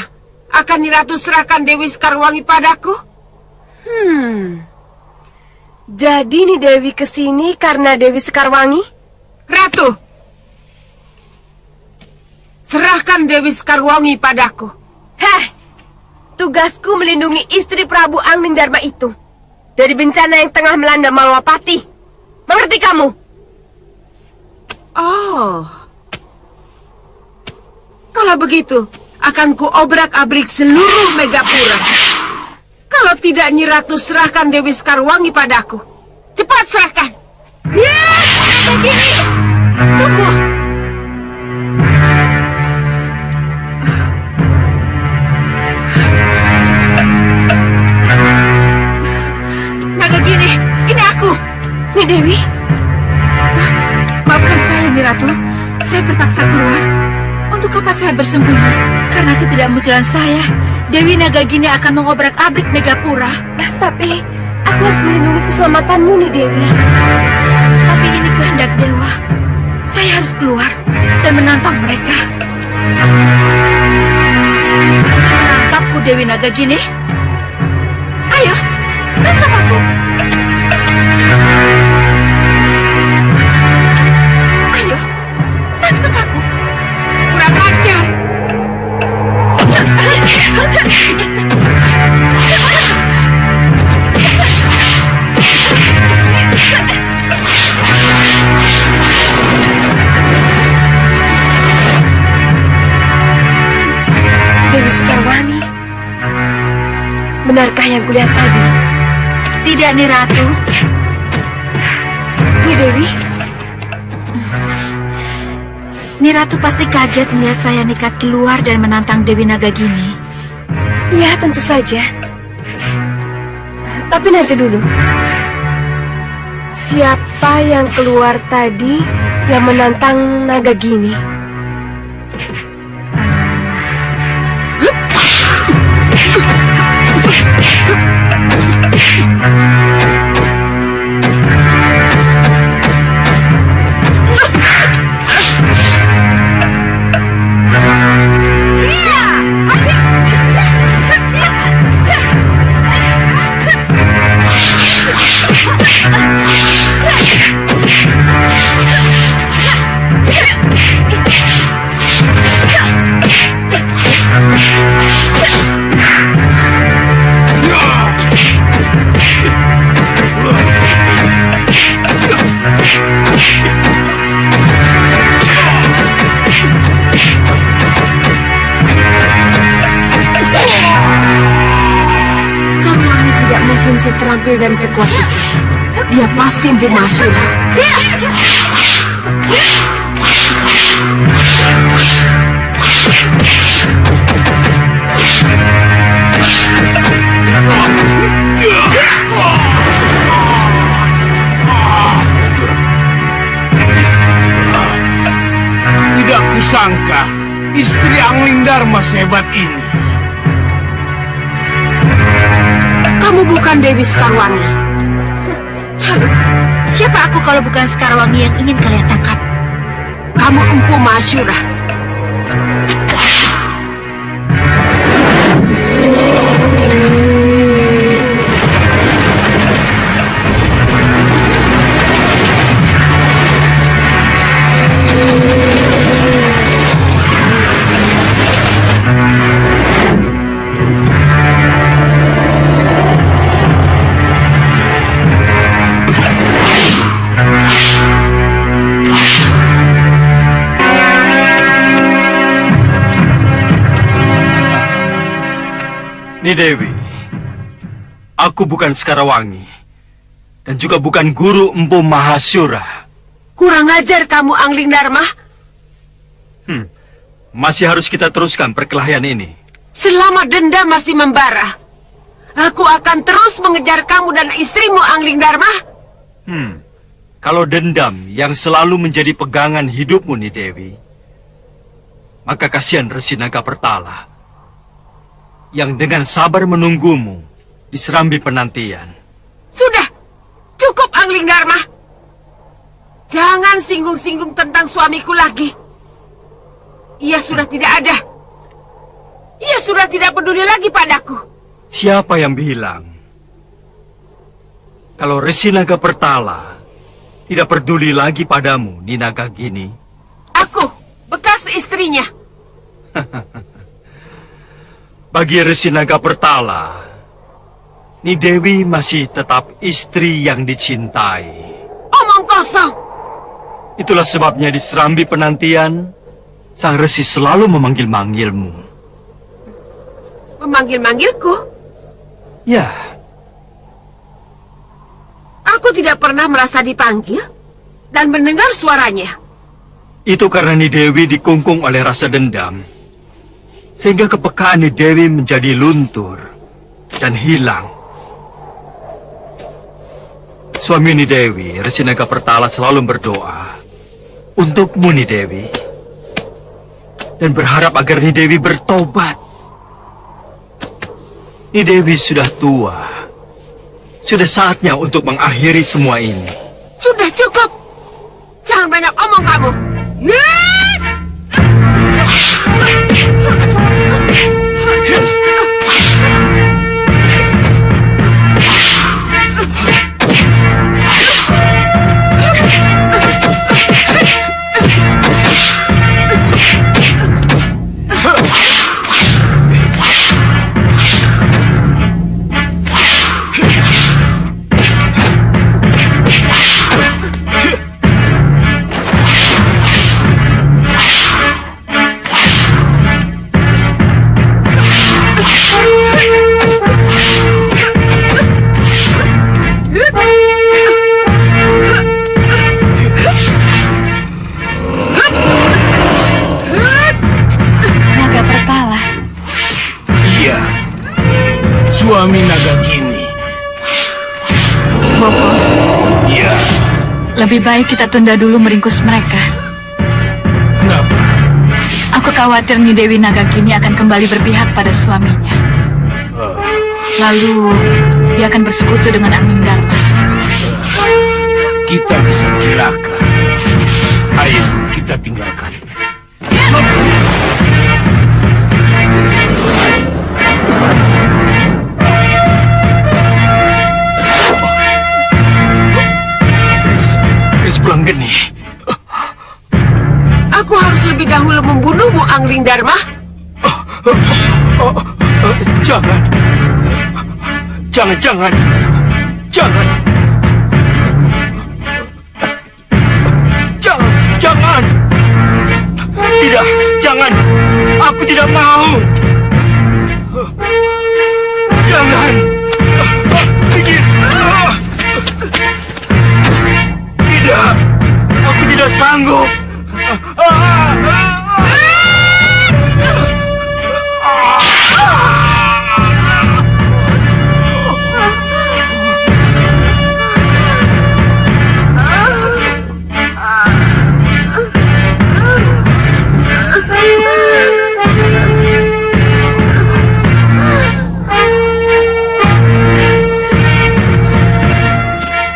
Speaker 7: akan Nyi Ratu serahkan Dewi Sekarwangi padaku?
Speaker 10: Jadi nih Dewi kesini karena Dewi Sekarwangi?
Speaker 7: Ratu, serahkan Dewi Sekarwangi padaku.
Speaker 10: Heh, tugasku melindungi istri Prabu Anglingdarma itu dari bencana yang tengah melanda Malwapati. Mengerti kamu?
Speaker 7: Oh, kalau begitu akan kuobrak-abrik seluruh Megapura. Kalau tidak, Nyi Ratu serahkan Dewi Sekarwangi padaku. Cepat serahkan. Ya, begini. Tunggu. Naga Gini, ini aku.
Speaker 10: Nyi Dewi?
Speaker 6: Maafkan saya, Nyi Ratu. Saya terpaksa keluar. Untuk apa saya bersembunyi? Karena ketidakmunculan saya, Dewi Nagagini akan mengobrak-abrik Megapura.
Speaker 10: Tapi aku harus melindungi keselamatanmu, Nyi Dewi.
Speaker 6: Tapi ini kehendak dewa. Saya harus keluar dan menantang mereka. Menangkapku, Dewi Nagagini. Ayo, tangkap aku. Ayo, tangkap aku.
Speaker 7: Kurang ajar.
Speaker 10: Dewi Sekarwangi, benarkah yang kulihat tadi?
Speaker 6: Tidak, Nyi Ratu.
Speaker 10: Nyi Dewi?
Speaker 6: Nyi Ratu pasti kaget melihat saya nekat keluar dan menantang Dewi Nagagini.
Speaker 10: Ya, tentu saja. Tapi nanti dulu. Siapa yang keluar tadi yang menantang Nagagini?
Speaker 7: Terampil dan sekuat itu. Dia pasti Empu Mahasura.
Speaker 11: Tidak kusangka istri Anglingdarma sehebat ini.
Speaker 7: Kamu bukan Dewi Sekarwangi.
Speaker 6: Halo, siapa aku kalau bukan Sekarwangi yang ingin kalian tangkap?
Speaker 7: Kamu Empu Mahasura.
Speaker 3: Nyi Dewi, aku bukan Sekarwangi. Dan juga bukan guru Empu Mahasura.
Speaker 6: Kurang ajar kamu, Angling Dharma.
Speaker 3: Masih harus kita teruskan perkelahian ini.
Speaker 6: Selama dendam masih membara, aku akan terus mengejar kamu dan istrimu, Angling Dharma.
Speaker 3: Kalau dendam yang selalu menjadi pegangan hidupmu nih Dewi, maka kasihan Resi Naga Pertala yang dengan sabar menunggumu di serambi penantian.
Speaker 6: Sudah, cukup Angling Dharma. Jangan singgung-singgung tentang suamiku lagi. Ia sudah tidak ada. Ia sudah tidak peduli lagi padaku.
Speaker 3: Siapa yang bilang kalau Resi Naga Pertala tidak peduli lagi padamu, Ni Nagagini?
Speaker 6: Aku, bekas istrinya.
Speaker 3: Bagi Resi Naga Pertala, Ni Dewi masih tetap istri yang dicintai.
Speaker 6: Omong kosong.
Speaker 3: Itulah sebabnya di serambi penantian, Sang Resi selalu memanggil-manggilmu.
Speaker 6: Memanggil-manggilku?
Speaker 3: Ya.
Speaker 6: Aku tidak pernah merasa dipanggil dan mendengar suaranya.
Speaker 3: Itu karena Ni Dewi dikungkung oleh rasa dendam, sehingga kepekaan Ni Dewi menjadi luntur dan hilang. Suami Ni Dewi, Resi Naga Pertala, selalu berdoa untukmu, Ni Dewi, dan berharap agar Ni Dewi bertobat. Ni Dewi sudah tua. Sudah saatnya untuk mengakhiri semua ini.
Speaker 6: Sudah cukup. Jangan banyak omong kamu.
Speaker 13: Suami Nagagini.
Speaker 6: Bopo.
Speaker 13: Ya.
Speaker 6: Lebih baik kita tunda dulu meringkus mereka.
Speaker 13: Kenapa?
Speaker 6: Aku khawatir Ni Dewi Nagagini akan kembali berpihak pada suaminya. Lalu dia akan bersekutu dengan Angling Dharma.
Speaker 13: Kita bisa celaka. Ayo kita tinggalkan.
Speaker 3: Pulanggeni.
Speaker 6: Aku harus lebih dahulu membunuhmu, Angling Dharma.
Speaker 3: Jangan. Jangan. Jangan. Tidak, jangan. Aku tidak mau. Jangan. Tidak. Tidak, aku tidak sanggup.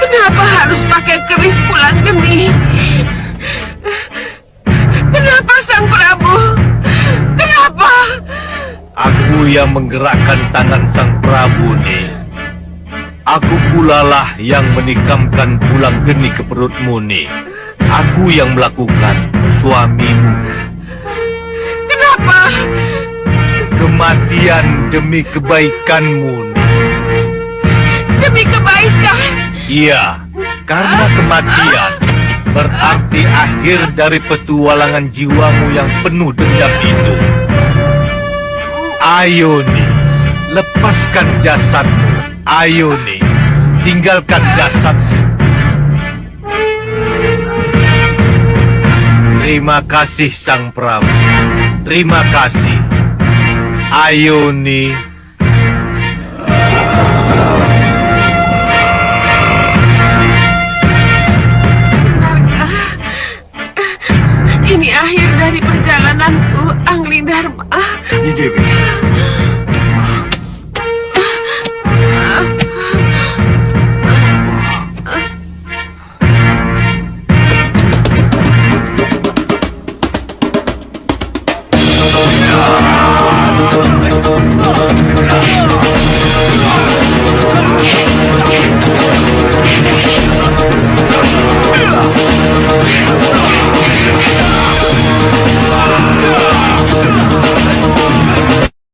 Speaker 6: Kenapa harus pakai keris Pulanggeni? Kenapa Sang Prabu? Kenapa?
Speaker 4: Aku yang menggerakkan tangan Sang Prabu nih. Aku pula lah yang menikamkan Pulanggeni ke perutmu nih. Aku yang melakukan, suamimu.
Speaker 6: Kenapa?
Speaker 4: Kematian demi kebaikanmu nih.
Speaker 6: Demi kebaikan?
Speaker 4: Iya, karena kematian berarti akhir dari petualangan jiwamu yang penuh dendam itu. Ayo nih, lepaskan jasadmu. Ayo nih, tinggalkan jasad. Terima kasih Sang Prabu. Terima kasih. Ayo nih.
Speaker 6: Ini akhir dari perjalananku, Angling Dharma.
Speaker 3: Nyi Dewi,